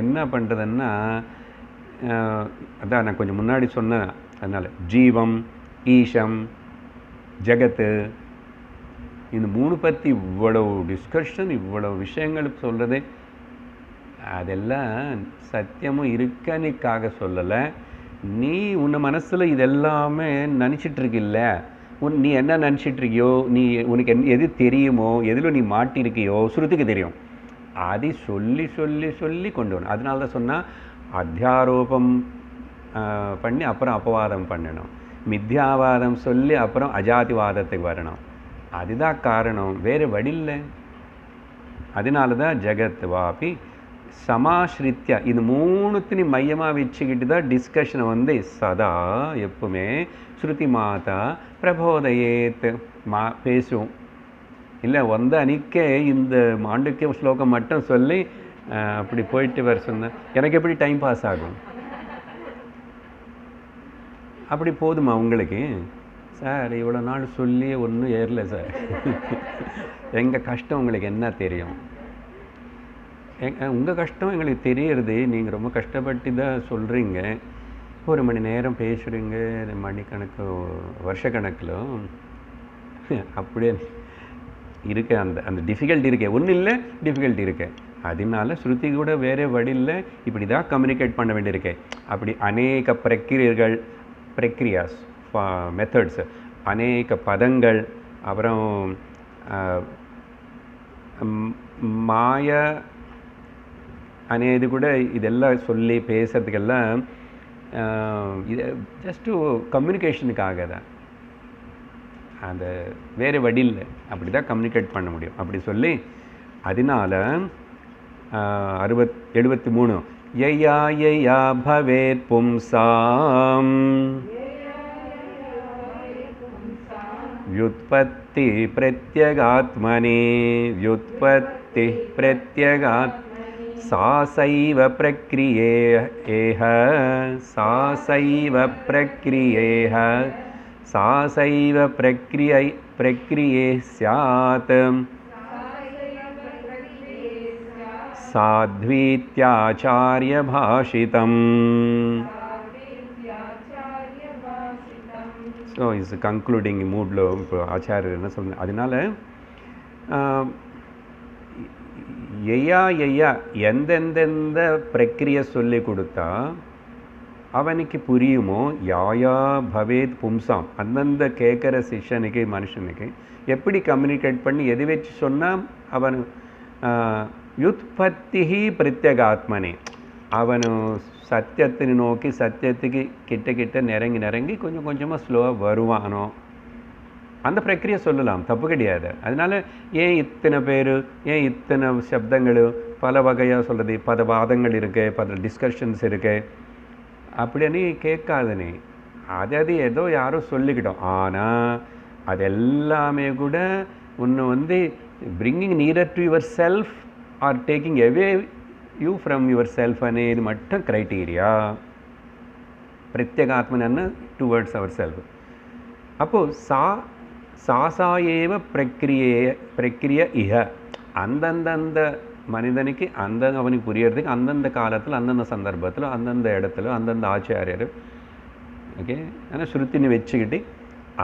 என்ன பண்ணுறதுன்னா, அதான் நான் கொஞ்சம் முன்னாடி சொன்னேன். அதனால் ஜீவம், ஈஷம், ஜகத்து, இந்த மூணு பற்றி இவ்வளவு டிஸ்கஷன், இவ்வளவு விஷயங்கள் சொல்கிறது, அதெல்லாம் சத்தியமும் இருக்கனிக்காக சொல்லலை. நீ உன்னை மனசில் இதெல்லாமே நினச்சிட்ருக்கில்ல, நீ என்ன நினச்சிட்ருக்கியோ, நீ உனக்கு எது தெரியுமோ, எதில் நீ மாட்டிருக்கியோ, ஸ்ருதிக்கு தெரியும். அதை சொல்லி சொல்லி சொல்லி கொண்டு வரணும். அதனால தான் சொன்னால் அத்தியாரோபம் பண்ணி அப்புறம் அபவாதம் பண்ணணும், மித்யாவாதம் சொல்லி அப்புறம் அஜாதிவாதத்துக்கு வரணும். அதுதான் காரணம், வேறு வழி இல்லை. அதனால தான் ஜெகத் வாபி சமாஸ்ரித்யா, இது மூணுத்தினையும் மையமாக வச்சுக்கிட்டு தான் டிஸ்கஷனை சதா எப்பவுமே ஸ்ருதி மாதா பிரபோதயேத் பேசும். இல்லை அன்னைக்கே இந்த மாண்டூக்கிய ஸ்லோகம் மட்டும் சொல்லி அப்படி போயிட்டு வர சொன்னேன், எனக்கு எப்படி டைம் பாஸ் ஆகும்? அப்படி போதுமா உங்களுக்கு? சார் இவ்வளோ நாள் சொல்லி ஒன்றும் ஏறல சார். எங்கள் கஷ்டம் உங்களுக்கு என்ன தெரியும்? உங்கள் கஷ்டம் எங்களுக்கு தெரியறது. நீங்கள் ரொம்ப கஷ்டப்பட்டு தான் சொல்கிறீங்க. 1 மணி நேரம் பேசுகிறீங்க, மணிக்கணக்கு வருஷக்கணக்கில் அப்படியே இருக்க. அந்த டிஃபிகல்ட்டி இருக்கே, ஒன்றும் இல்லை டிஃபிகல்ட்டி இருக்கு. அதனால ஸ்ருதி கூட வேறு வழி இல்லை, இப்படி தான் கம்யூனிகேட் பண்ண வேண்டியிருக்கு. அப்படி அநேக பிரக்ரியாஸ் மெத்தட்ஸ், அநேக பதங்கள், அப்புறம் மாய అనేది கூட இதெல்லாம் சொல்லி பேசுறதுக்கெல்லாம் இது ஜஸ்ட்டு கம்யூனிகேஷனுக்காக தான். அந்த வேறு வழி இல்லை, அப்படி தான் கம்யூனிகேட் பண்ண முடியும். அப்படி சொல்லி அதனால 73 யயா யயா பவேத் பும்சாம் व्युत्पत्ति प्रत्यगात्मनि व्युत्पत्ति प्रत्यगात् सासैव प्रक्रियेह सासैव प्रक्रियेह सासैव प्रक्रिये स्यात् साध्वीत्याचार्यभाषितम्. ஸோ இஸ் கன்க்ளூடிங் மூடில் இப்போ ஆச்சாரியர் என்ன சொல்லுங்க, அதனால எய்யா எந்தெந்த பிரக்கிரியை சொல்லி கொடுத்தா அவனுக்கு புரியுமோ, யாயா பவேத் பும்சாம், அந்தந்த கேட்குற சிஷ்யனுக்கு மனுஷனுக்கு எப்படி கம்யூனிகேட் பண்ணி எது வச்சு சொன்னால் அவன் யுத்பத்தி பிரத்யேகாத்மனே, அவனு சத்தியத்தை நோக்கி சத்தியத்துக்கு கிட்ட நெருங்கி கொஞ்சம் கொஞ்சமாக ஸ்லோவாக வருவானோ அந்த பிரக்கிரியை சொல்லலாம், தப்பு கிடையாது. அதனால் ஏன் இத்தனை பேர், ஏன் இத்தனை சப்தங்கள், பல வகையாக சொல்கிறது, பல வாதங்கள் இருக்கு, பல டிஸ்கஷன்ஸ் இருக்கு அப்படின்னு கேட்காதனே. அது ஏதோ யாரோ சொல்லிக்கிட்டோம். ஆனால் அது எல்லாமே கூட ஒன்று bringing nearer to yourself or taking away you from yourself అనేది மட்டும் க்ரைட்டீரியா. பிரத்யேகாத்மன டுவர்ட்ஸ் அவர் செல்ஃப். அப்போது சாசா ஏவ பிரக்கிரிய இஹ, அந்தந்த மனிதனுக்கு அவனுக்கு புரியறதுக்கு அந்தந்த காலத்தில் அந்தந்த சந்தர்ப்பத்தில் அந்தந்த இடத்துல அந்தந்த ஆச்சாரியர் ஓகே ஆனால் ஸ்ருத்தின்னு வச்சுக்கிட்டு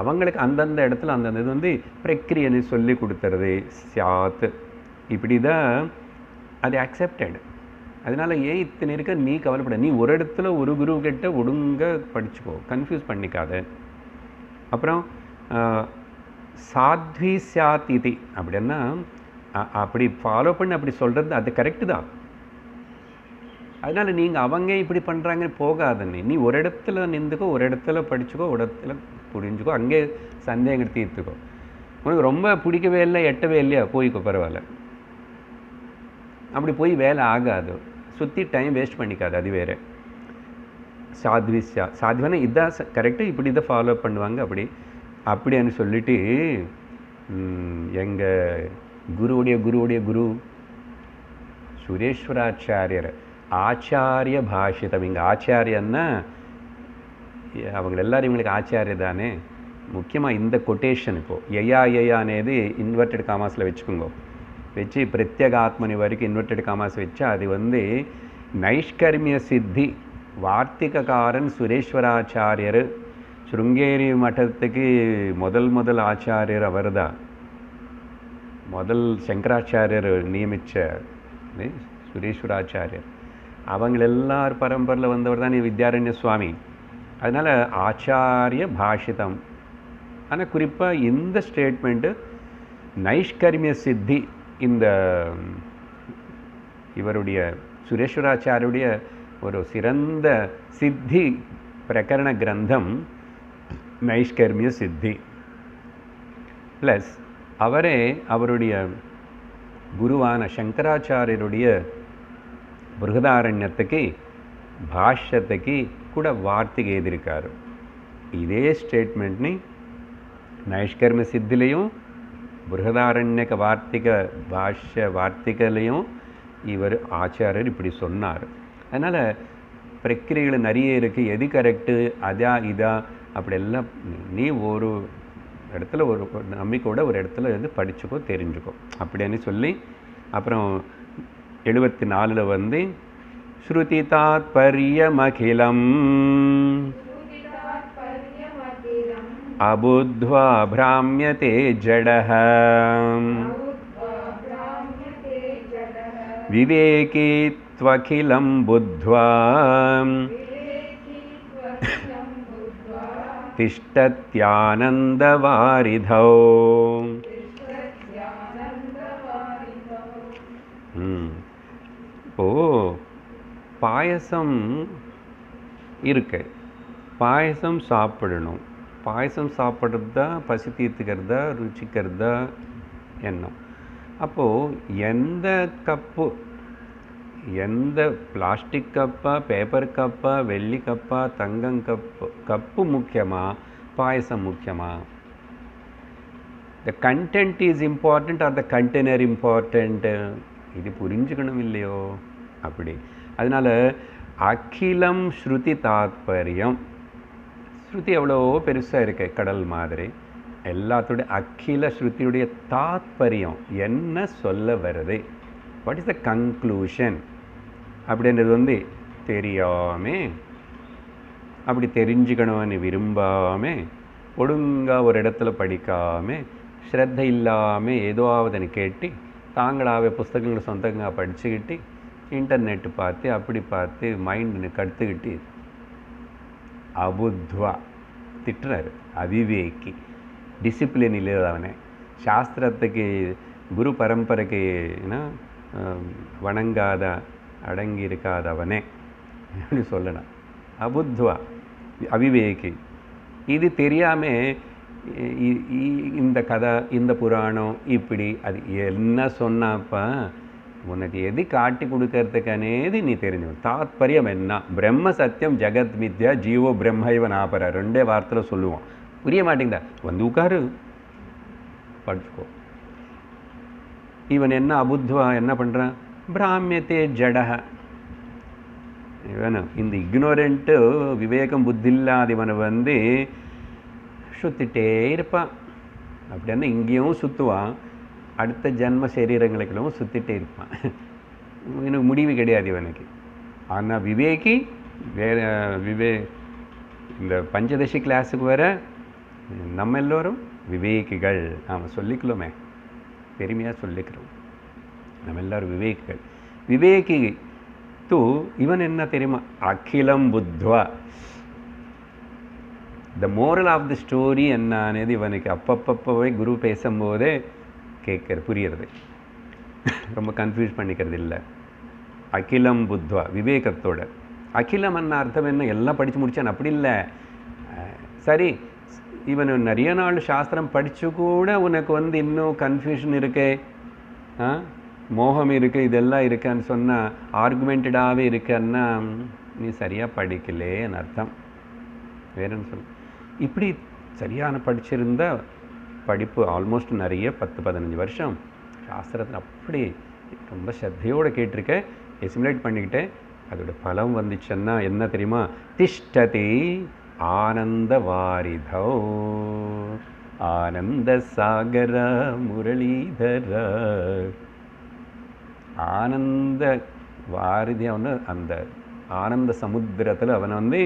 அவங்களுக்கு அந்தந்த இடத்துல அந்தந்த இது பிரக்கிரியன்னு சொல்லி கொடுத்துறது சாத். இப்படி தான் அது அக்செப்டட். அதனால் ஏன் இத்தனை இருக்க நீ கவலைப்பட, நீ ஒரு இடத்துல ஒரு குரு கிட்ட ஒழுங்க படிச்சுக்கோ, கன்ஃபியூஸ் பண்ணிக்காத. அப்புறம் சாத்வி சாத் இது அப்படின்னா அப்படி ஃபாலோ பண்ணி அப்படி சொல்கிறது அது கரெக்டு தான். அதனால் நீங்கள் அவங்க இப்படி பண்ணுறாங்கன்னு போகாதன்னு, நீ ஒரு இடத்துல நின்றுக்கோ, ஒரு இடத்துல படிச்சுக்கோ, ஒரு இடத்துல புரிஞ்சுக்கோ, அங்கே சந்தேகங்கள் தீர்த்துக்கோ. உனக்கு ரொம்ப பிடிக்கவே இல்லை, எட்டவே இல்லையா, போய்க்கோ, பரவாயில்ல. அப்படி போய் வேலை ஆகாது, சுற்றி டைம் வேஸ்ட் பண்ணிக்காது, அது வேறு. சாத்வினா இதான் கரெக்டு, இப்படி இதை ஃபாலோ பண்ணுவாங்க அப்படின்னு சொல்லிட்டு எங்கள் குருவுடைய குரு சுரேஸ்வராச்சாரியர் ஆச்சாரிய பாஷிதம். இங்கே ஆச்சாரியன்னா அவங்க எல்லாரும் இவங்களுக்கு ஆச்சாரிய தானே. முக்கியமாக இந்த கொட்டேஷன் இப்போது எய்யா అనేది இன்வெர்டட் காமாஸில் வச்சுக்கோங்க, வச்சு பிரத்யேகாத்மனி வரைக்கும் இன்வெர்டட் காமாஸ் வச்சா அது நைஷ்கர்மிய சித்தி வார்த்திகக்காரன் சுரேஸ்வராச்சாரியர். ஸ்ருங்கேரி மட்டத்துக்கு முதல் ஆச்சாரியர் அவர் தான். முதல் சங்கராச்சாரியர் நியமித்த சுரேஸ்வராச்சாரியர். அவங்களெல்லார் பரம்பரில் வந்தவர் தான் வித்யாரண்ய சுவாமி. அதனால் ஆச்சாரிய பாஷிதம். ஆனால் குறிப்பாக இந்த ஸ்டேட்மெண்ட்டு நைஷ்கர்மிய சித்தி, இந்த இவருடைய சுரேஸ்வராச்சாரியுடைய ஒரு சிறந்த சித்தி பிரகரண கிரந்தம் நைஷ்கர்மிய சித்தி. ப்ளஸ் அவருடைய குருவான சங்கராச்சாரியருடைய பிருகதாரண்யத்துக்கு பாஷ்யத்துக்கு கூட வார்த்திகை எழுதியிருக்காரு. இதே ஸ்டேட்மெண்ட்னி நைஷ்கர்மிய சித்திலையும் பிருகதாரண்யக வார்த்திக பாஷ்ய வார்த்திகலையும் இவர் ஆச்சாரியர் இப்படி சொன்னார். அதனால் பிரக்கிரிகள் நிறைய இருக்குது, எது கரெக்டு அதா இதா அப்படியெல்லாம் நீ ஒரு இடத்துல ஒரு நம்பிக்கையோட ஒரு இடத்துல படிச்சுக்கோ, தெரிஞ்சுக்கோ அப்படின்னு சொல்லி அப்புறம் 74 ஸ்ருதி தாத்பர்யமகிலம் அபுத்வா பிராம்யதே ஜடஹ விவேகி த்வகிலம் புத்வா திஷ்டத்யானந்தவாரிதௌ. இப்போது பாயசம் இருக்கு, பாயசம் சாப்பிடணும். பாயசம் சாப்பிட்றது தான் பசி தீர்த்துக்கிறதா, ருச்சிக்கிறதா எண்ணம். அப்போது எந்த கப்பு, எந்த பிளாஸ்டிக் கப்பா, பேப்பர் கப்பா, வெள்ளி கப்பா, தங்கம் கப்பு முக்கியமா, பாயசம் முக்கியமா? The content is important R the container important? இது புரிஞ்சுக்கணும் இல்லையோ? அப்படி. அதனால அகிலம் ஸ்ருதி தாத்பரியம். ஸ்ருதி எவ்வளோ பெருசாக இருக்கு, கடல் மாதிரி. எல்லாத்துடைய அகில ஸ்ருதியுடைய தாத்பரியம் என்ன சொல்ல வருது, வாட் இஸ் த கன்க்ளூஷன் அப்படின்றது வந்து தெரியாமே, அப்படி தெரிஞ்சுக்கணும்னு விரும்பாமல் ஒழுங்கா ஒரு இடத்துல படிக்காமல் ஸ்ரத்தை இல்லாமல் ஏதோவாவதுன்னு கேட்டு தாங்களாகவே புஸ்தகங்களை சொந்தங்க படிச்சுக்கிட்டு இன்டர்நெட்டு பார்த்து அப்படி பார்த்து மைண்டுன்னு கற்றுக்கிட்டு அபுத்வா திட்டுறாரு. அவிவேக்கி, டிசிப்ளின் இல்லாதவனே, சாஸ்திரத்துக்கு குரு பரம்பரைக்கு வணங்காத அடங்கி இருக்காதவனே அப்படி சொல்லணும். அபுத்வா, அவிவேக்கி. இது தெரியாமல் இந்த கதை, இந்த புராணம் இப்படி அது என்ன சொன்னாப்பா உனக்கு எது காட்டி கொடுக்கறதுக்கானேது நீ தெரிஞ்சு. தாத்பரியம் என்ன? பிரம்ம சத்தியம் ஜெகத் மித்யா ஜீவோ பிரம்மைவ நாபர, 2 வார்த்தையில் சொல்லுவோம். புரிய மாட்டேங்குதா? வந்து உட்காரு, படிச்சுக்கோ. இவன் என்ன அபுத்வா என்ன பண்ணுறான்? பிராமியத்தே ஜடக. இவன் இந்த இக்னோரண்ட்டு விவேகம் புத்தி இல்லாதவனை வந்து சுற்றிட்டே இருப்பான். அப்படின்னா இங்கேயும் சுற்றுவான், அடுத்த ஜென்ம சரீரங்களுக்கெல்லாம் சுற்றிட்டே இருப்பான். இவனுக்கு முடிவு கிடையாது இவனுக்கு. ஆனால் விவேகி வேற இந்த பஞ்சதசி கிளாஸுக்கு வர நம்ம எல்லோரும் விவேகிகள். நாம் சொல்லிக்கலாமே, பெருமையாக சொல்லிக்கிறோம், நம்ம எல்லோரும் விவேகிகள். விவேகி தூ இவன் என்ன தெரியுமா? அகிலம் புத்வா. The moral of the story என்ன అనేది இவனுக்கு அப்பப்பப்பவே குரு பேசும்போதே புரியுறது. ரொம்ப கன்ஃபியூஸ் பண்ணிக்கிறது இல்லை. அகிலம் புத்வா, விவேகத்தோட. அகிலம் என்ன அர்த்தம் என்ன? எல்லாம் படித்து முடித்தான் அப்படி இல்லை. சரி, இவன் நிறைய நாள் சாஸ்திரம் படித்து கூட உனக்கு வந்து இன்னும் கன்ஃபியூஷன் இருக்கே, மோகம் இருக்குது, இதெல்லாம் இருக்கான்னு சொன்னால் ஆர்குமெண்டடாகவே இருக்குன்னா நீ சரியாக படிக்கலேன்னு அர்த்தம். வேறுன்னு சொல்லு. இப்படி சரியான படிச்சிருந்தா படிப்பு ஆல்மோஸ்ட் நிறைய 10-15 வருஷம் சாஸ்திரத்தில் அப்படி ரொம்ப ஸ்ரத்தையோடு கேட்டிருக்கேன், எசிமுலேட் பண்ணிக்கிட்டேன். அதோட பலம் வந்துச்சுன்னா என்ன தெரியுமா? திஷ்டதி ஆனந்த வாரிதோ ஆனந்த சாகர முரளிதர. ஆனந்த வாரிதி, அவனு அந்த ஆனந்த சமுத்திரத்தில் அவனை வந்து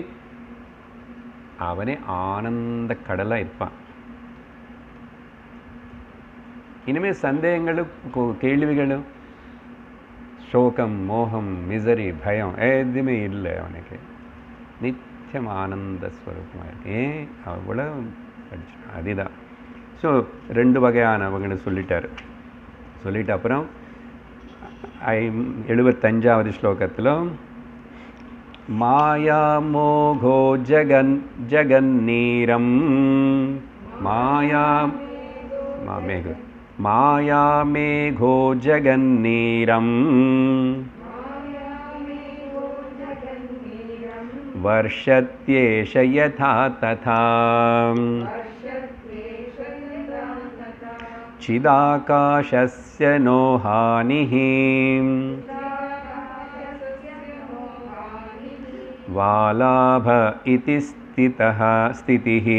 அவனே ஆனந்த கடலாக இருப்பான். இனிமேல் சந்தேகங்களும் கேள்விகளும் சோகம் மோகம் மிசரி பயம் எதுவுமே இல்லை அவனுக்கு. நிச்சயம் ஆனந்த ஸ்வரூபமாக இருக்கு. ஏன் அவ்வளோ படிச்சு அதுதான். ஸோ 2 வகையானவங்கன்னு சொல்லிட்டார். சொல்லிட்டு அப்புறம் 75வது ஸ்லோகத்தில் மாயா மோகோ ஜகன்னீரம் மாயா மேகோ ஜகன்னீரம் வர்ஷத்யேஷ யதா ததா சிதாகாசஸ்ய நோ ஹானிः வாலாப இதி ஸ்திதிः.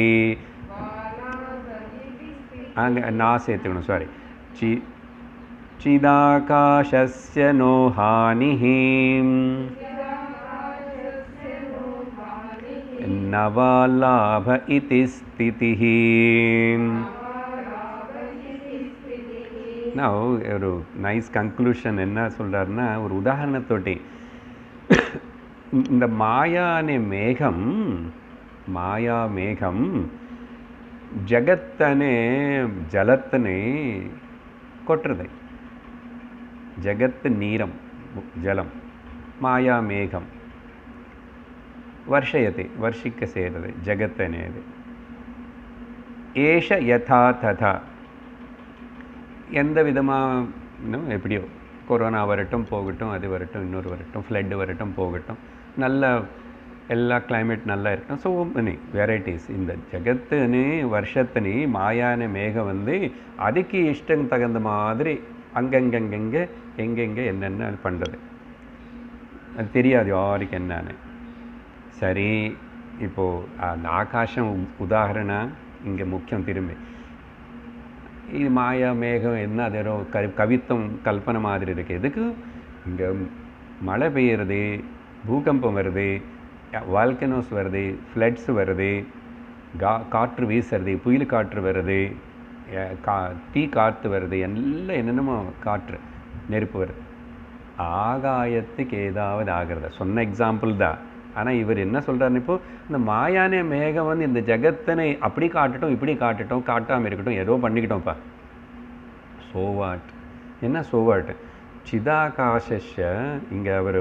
அங்கே நான் சேர்த்துக்கணும், சாரி. சிதாகாசஸ்ய நோ ஹானிः நவாலாப இதி ஸ்திதிः. நான் ஒரு நைஸ் கன்க்ளூஷன் என்ன சொல்கிறாருன்னா, ஒரு உதாரணத்தோட்டி இந்த மாயா மேகம் ಜಗತ್ತನೇ ಜಲತ್ತನೇ ಕೊಟ್ಟಿರದೆ. ಜಗತ್ತು ನೀರಂ ಜಲಂ ಮಾಯಾ ಮೇಘಂ ವರ್ಷಯತೆ ವರ್ಷಕ್ಕೆ ಸೇರದೆ ಜಗತ್ತನೇದು. ஏஷ யதா ததா. எந்த விதமாக எப்படியோ கொரோனா வரட்டும் போகட்டும், அது வரட்டும் இன்னொரு வரட்டும், ஃப்ளட்டு வரட்டும் போகட்டும், நல்ல ಎಲ್ಲ ಕ್ಲೈಮೇಟ್ நல்லா இருக்கும். So many varieties. இந்த ஜகத்துன்னு வருஷத்துன்னு மாயான மேகம் வந்து அதுக்கு இஷ்டம் தகுந்த மாதிரி அங்கங்கங்கே எங்கெங்கே என்னென்ன பண்ணுறது. அது தெரியாது யாருக்கு என்னன்னு. சரி, இப்போது அந்த ஆகாசம் உதாரணம் இங்கே முக்கியம். திரும்பி இது மாயா மேகம் என்ன அது ஏதோ கவித்துவம் கல்பனை மாதிரி இருக்குது. எதுக்கு இங்கே மழை பெய்யுறது, பூகம்பம் வருது, வால்கனோஸ் வருது, ஃப்ளட்ஸ் வருது, காற்று வீசுறது, புயல் காற்று வருது, தீ காற்று வருது, எல்லாம் என்னென்னமோ காற்று நெருப்பு வருது. ஆகாயத்துக்கு ஏதாவது ஆகிறத சொன்ன எக்ஸாம்பிள் தான். ஆனால் இவர் என்ன சொல்கிறாருன்னு, இப்போது இந்த மாயானே மேகம் வந்து இந்த ஜகத்தனை அப்படி காட்டட்டும் இப்படி காட்டட்டும், காட்டாமல் இருக்கட்டும், ஏதோ பண்ணிக்கிட்டோம்ப்பா. சோவாட் என்ன சோவாட்? சிதாகாஷ இங்கே அவர்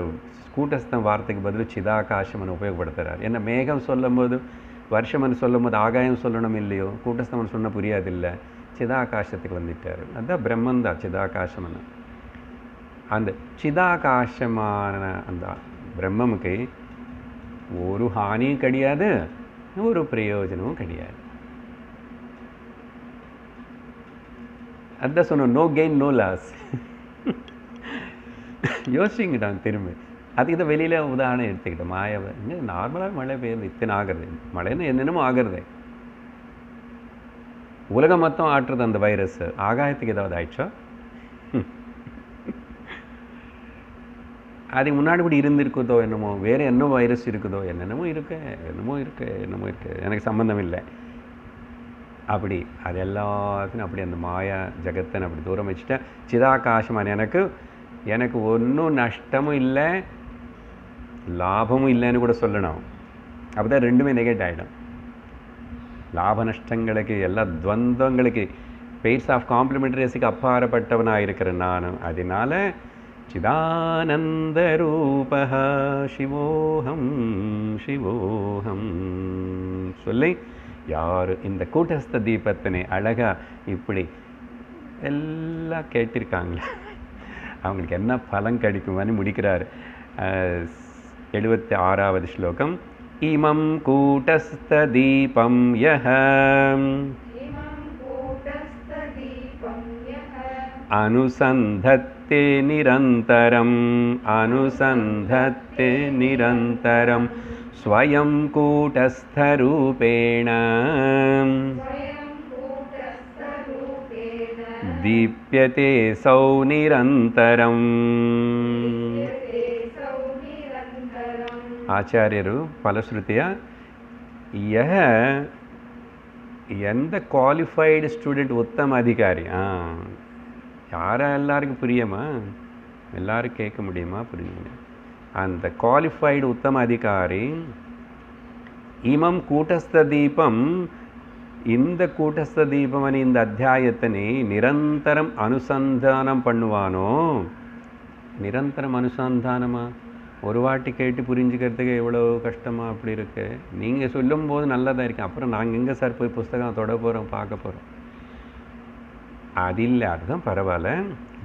கூட்டஸ்தம் வார்த்தைக்கு பதில் சிதாகாசம்னு உபயோகப்படுத்துகிறார். என்ன மேகம் சொல்லும் போது, வருஷம்னு சொல்லும் போது ஆகாயம் சொல்லணும் இல்லையோ? கூட்டஸ்தமன் சொன்ன புரியாதில்லை, சிதாகாசத்துக்கு வந்துட்டார். அதுதான் பிரம்மன் தான் சிதாகாசம்னு. அந்த சிதாகாசமான அந்த பிரம்மமுக்கு ஒரு ஹானியும் கிடையாது, ஒரு பிரயோஜனமும் கிடையாது. அதுதான் சொன்னோம், நோ கெயின் நோ லாஸ். யோசிச்சுக்கிட்டான் திரும்ப. அதுக்கு தான் வெளியில் உதாரணம் எடுத்துக்கிட்டோம். மாயாவை இங்கே நார்மலாக மழை பெய்யுது, இத்தனை ஆகிறது, மழைன்னு என்னென்னமோ ஆகிறது. உலகம் மொத்தம் ஆட்டுறது அந்த வைரஸ். ஆகாயத்துக்கு ஏதாவது ஆயிடுச்சா? அதுக்கு முன்னாடி கூட இருந்திருக்குதோ என்னமோ, வேறு என்ன வைரஸ் இருக்குதோ, என்னென்னமோ இருக்கு, எனக்கு சம்மந்தம் இல்லை. அப்படி அது எல்லாத்தையும் அப்படி அந்த மாயா ஜகத்தன் அப்படி தூரம் வச்சுட்டேன். சிதாகாசமான எனக்கு ஒன்றும் நஷ்டமும் இல்லை, லாபமும் இல்லைன்னு கூட சொல்லணும். அப்போ தான் ரெண்டுமே நெகேட் ஆகிடும். லாப நஷ்டங்களுக்கு, எல்லா துவந்தங்களுக்கு, பெய்ட்ஸ் ஆஃப் காம்ப்ளிமெண்டரிஸுக்கு அப்பாற்பட்டவனாக இருக்கிறேன் நான். அதனால சிதானந்த ரூபா சிவோஹம் சிவோஹம் சொல்லி யார் இந்த கூட்டஸ்த தீபத்தினை அழகா இப்படி எல்லாம் கேட்டிருக்காங்களே, அவங்களுக்கு என்ன பலன் கிடைக்குமான்னு முடிக்கிறார். 76வது ஸ்லோகம். இமம் கூட்டஸ்த தீபம் யஹ அனுசந்தத்தே நிரந்தரம் ஸ்வயம் கூட்டஸ்தரூபேண दीप्यते सौ निरंतरम. ಆಚಾರ್ಯರು ಫಲಶ್ರುತಿಯ எந்த குவாலிஃபைடு ஸ்டூடெண்ட் உத்தம அதிகாரி, யாரா எல்லாருக்கும் புரியுமா? எல்லாரும் கேட்க முடியுமா? புரியுங்க. அந்த குவாலிஃபைடு உத்தம அதிகாரி இமம் கூட்டஸ்த தீபம், இந்த கூட்டஸ்த தீபமனி இந்த அத்தியாயத்தினை நிரந்தரம் அனுசந்தானம் பண்ணுவானோ. நிரந்தரம் அனுசந்தானமா? ஒரு வாட்டி கேட்டு புரிஞ்சுக்கிறதுக்கு எவ்வளோ கஷ்டமாக அப்படி இருக்கு. நீங்கள் சொல்லும்போது நல்லதாக இருக்கு, அப்புறம் நாங்கள் எங்கே சார் போய் புஸ்தகம் தொட போகிறோம், பார்க்க போகிறோம்? அது இல்லை, அதுதான் பரவாயில்ல.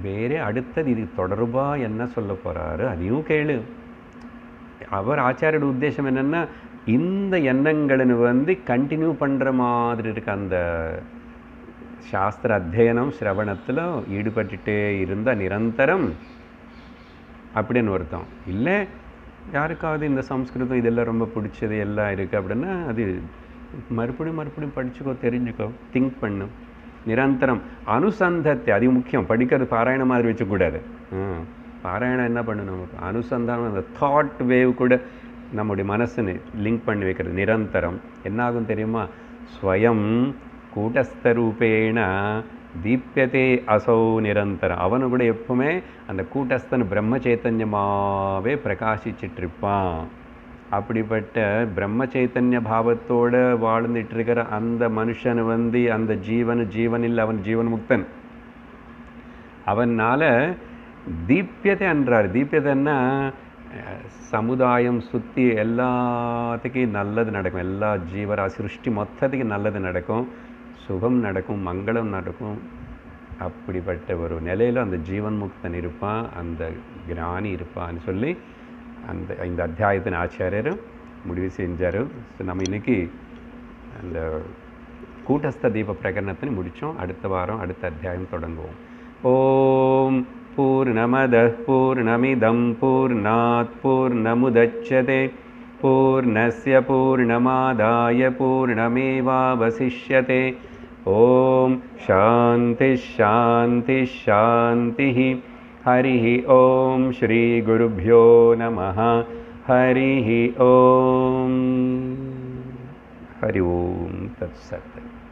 வேறு அடுத்தது இது தொடர்பாக என்ன சொல்ல போகிறாரு அதையும் கேளு. அவர் ஆச்சாரியோட உத்தேசம் என்னென்னா, இந்த எண்ணங்களை கண்டினியூ பண்ணுற மாதிரி இருக்க அந்த சாஸ்திர அத்தியனம் சிரவணத்தில் ஈடுபட்டுட்டே இருந்தால் நிரந்தரம் அப்படின்னு அர்த்தம். இல்லை யாருக்காவது இந்த சம்ஸ்கிருதம் இதெல்லாம் ரொம்ப பிடிச்சது எல்லாம் இருக்குது அப்படின்னா அது மறுபடியும் படிச்சுக்கோ, தெரிஞ்சுக்கோ, திங்க் பண்ணு. நிரந்தரம் அனுசந்தத்தை, அது முக்கியம். படிக்கிறது பாராயணம் மாதிரி வச்சக்கூடாது. பாராயணம் என்ன பண்ணணும், நமக்கு அனுசந்தானம், அந்த தாட் வேவ் கூட நம்முடைய மனசுன்னு லிங்க் பண்ணி வைக்கிறது. நிரந்தரம் என்னாகும் தெரியுமா? ஸ்வயம் கூட்டஸ்தரூபேண தீப்யதே அசௌ நிரந்தரம். அவனு கூட எப்பவுமே அந்த கூட்டஸ்தன் பிரம்ம சைத்தன்யமாகவே பிரகாசிச்சிட்ருப்பான். அப்படிப்பட்ட பிரம்ம சைத்தன்ய பாவத்தோடு வாழ்ந்துட்டு இருக்கிற அந்த மனுஷன் அந்த ஜீவன் இல்லை, அவன் ஜீவன் முக்தன். அவனால் தீப்யத்தை என்றார். தீப்யத்தைன்னா சமுதாயம் சுற்றி எல்லாத்துக்கும் நல்லது நடக்கும், எல்லா ஜீவராசி சிருஷ்டி மொத்தத்துக்கு நல்லது நடக்கும், சுகம் நடக்கும், மங்களம் நடக்கும். அப்படிப்பட்ட ஒரு நிலையில் அந்த ஜீவன் முக்தன் இருப்பான், அந்த ஞானி இருப்பான்னு சொல்லி இந்த அத்தியாயத்தின் ஆச்சாரியர் முடிவு செஞ்சார். நம்ம இன்றைக்கி அந்த கூட்டஸ்த தீப பிரகரணத்தை முடித்தோம். அடுத்த வாரம் அடுத்த அத்தியாயம் தொடங்குவோம். ஓம் पूर्णमदः पूर्णमिदं पूर्णात् पूर्णमुदच्यते पूर्णस्य पूर्णमादाय पूर्णमेवावशिष्यते। ॐ शान्तिः शान्तिः शान्तिः। हरिः ॐ श्रीगुरुभ्यो नमः। हरिः ॐ। हरि ओम तत्सत्।